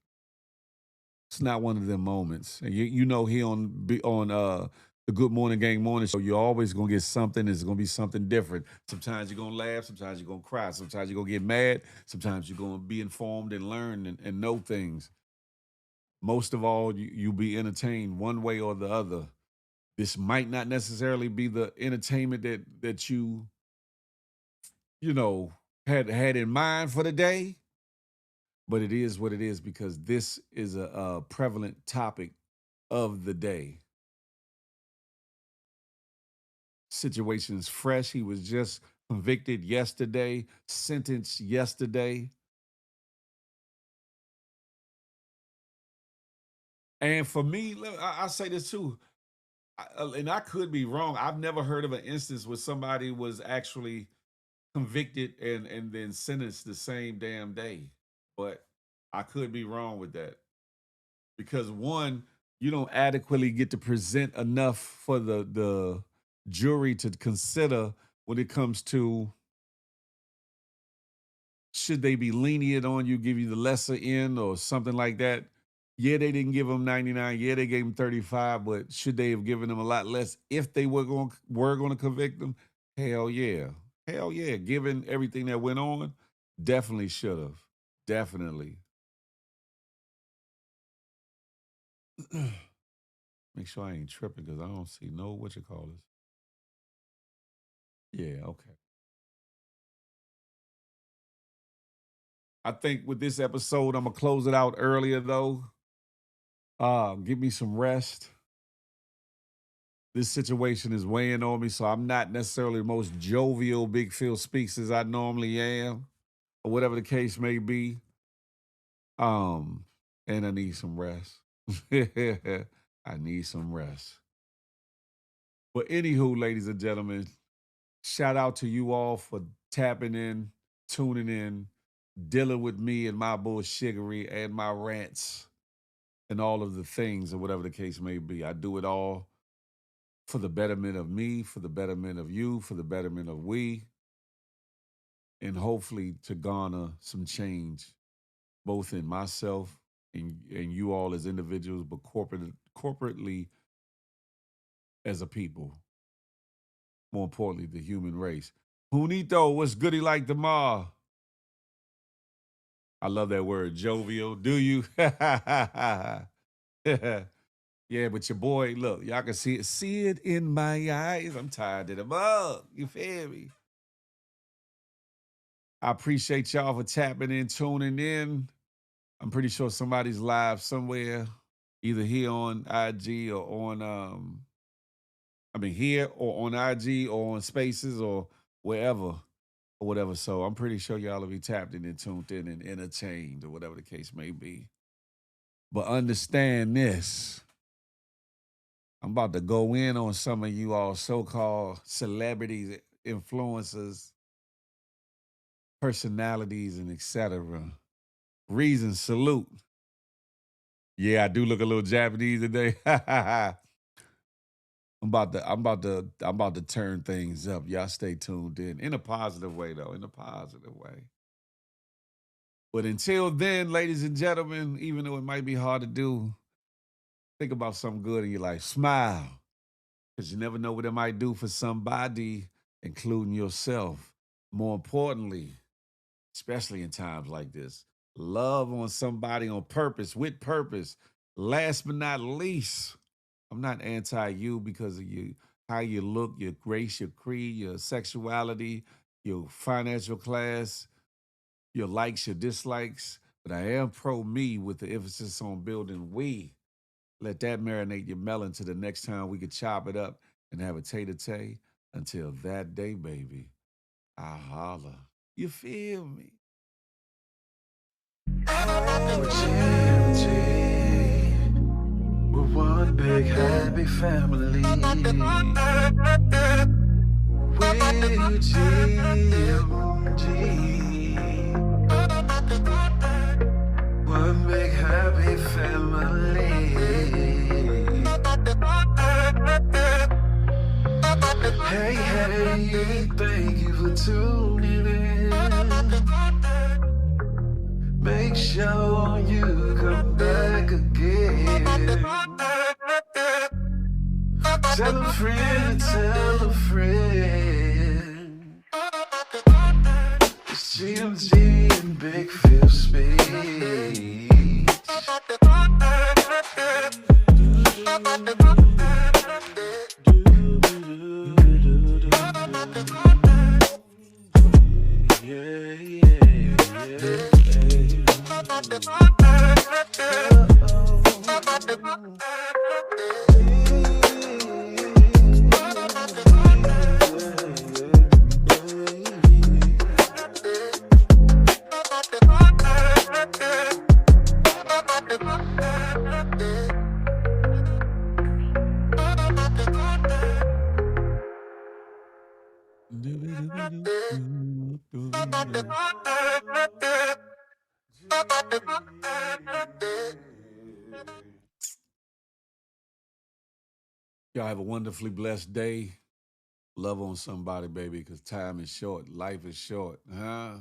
It's not one of them moments. And you know, here on the Good Morning Gang Morning Show, you're always gonna get something. It's gonna be something different. Sometimes you're gonna laugh. Sometimes you're gonna cry. Sometimes you're gonna get mad. Sometimes you're gonna be informed and learn and know things. Most of all, you'll be entertained one way or the other. This might not necessarily be the entertainment that you know had in mind for the day, but it is what it is because this is a prevalent topic of the day. Situation's fresh. He was just convicted yesterday, sentenced yesterday. And for me, I say this too, and I could be wrong. I've never heard of an instance where somebody was actually convicted and then sentenced the same damn day. But I could be wrong with that. Because one, you don't adequately get to present enough for the jury to consider when it comes to should they be lenient on you, give you the lesser end or something like that. Yeah, they didn't give him 99. Yeah, they gave him 35, but should they have given him a lot less if they were going to convict him? Hell yeah. Hell yeah. Given everything that went on, definitely should have. Definitely. Make sure I ain't tripping because I don't see no what you call this. Yeah, okay. I think with this episode, I'm gonna close it out earlier though. Give me some rest. This situation is weighing on me, so I'm not necessarily the most jovial Big Phil speaks as I normally am, or whatever the case may be. And I need some rest. I need some rest. But anywho, ladies and gentlemen, shout out to you all for tapping in, tuning in, dealing with me and my bullshiggery and my rants and all of the things or whatever the case may be. I do it all for the betterment of me, for the betterment of you, for the betterment of we, and hopefully to garner some change, both in myself and you all as individuals, but corporately as a people. More importantly, the human race. Junito, what's goody like tomorrow? I love that word, jovial. Do you? Yeah, but your boy, look, y'all can see it in my eyes. I'm tired of the mug. You feel me? I appreciate y'all for tapping in, tuning in. I'm pretty sure somebody's live somewhere, either here on IG or on here or on IG or on Spaces or wherever or whatever. So I'm pretty sure y'all will be tapped in and tuned in and entertained or whatever the case may be. But understand this. I'm about to go in on some of you all so-called celebrities, influencers, personalities, and etc. Reason, salute. Yeah, I do look a little Japanese today. I'm about to turn things up. Y'all stay tuned in a positive way, though. In a positive way. But until then, ladies and gentlemen, even though it might be hard to do, think about something good in your life. Smile. Because you never know what it might do for somebody, including yourself. More importantly, especially in times like this, love on somebody on purpose, with purpose. Last but not least, I'm not anti you because of you, how you look, your race, your creed, your sexuality, your financial class, your likes, your dislikes. But I am pro me with the emphasis on building we. Let that marinate your melon to the next time we could chop it up and have a tay-to-tay. Until that day, baby, I holla. You feel me? We're one big happy family. We're one big happy family. Hey, hey, thank you for tuning in. Make sure you come back again. Tell a friend, tell a friend. It's GMG and Big Phil speech. Y'all have a wonderfully blessed day. Love on somebody, baby, because time is short. Life is short, huh?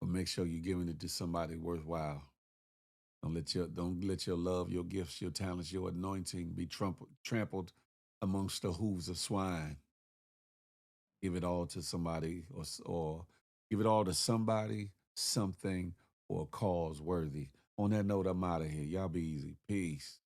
But make sure you're giving it to somebody worthwhile. Don't let your love, your gifts, your talents, your anointing be trampled amongst the hooves of swine. Give it all to somebody or give it all to somebody, something, or a cause worthy. On that note, I'm out of here. Y'all be easy. Peace.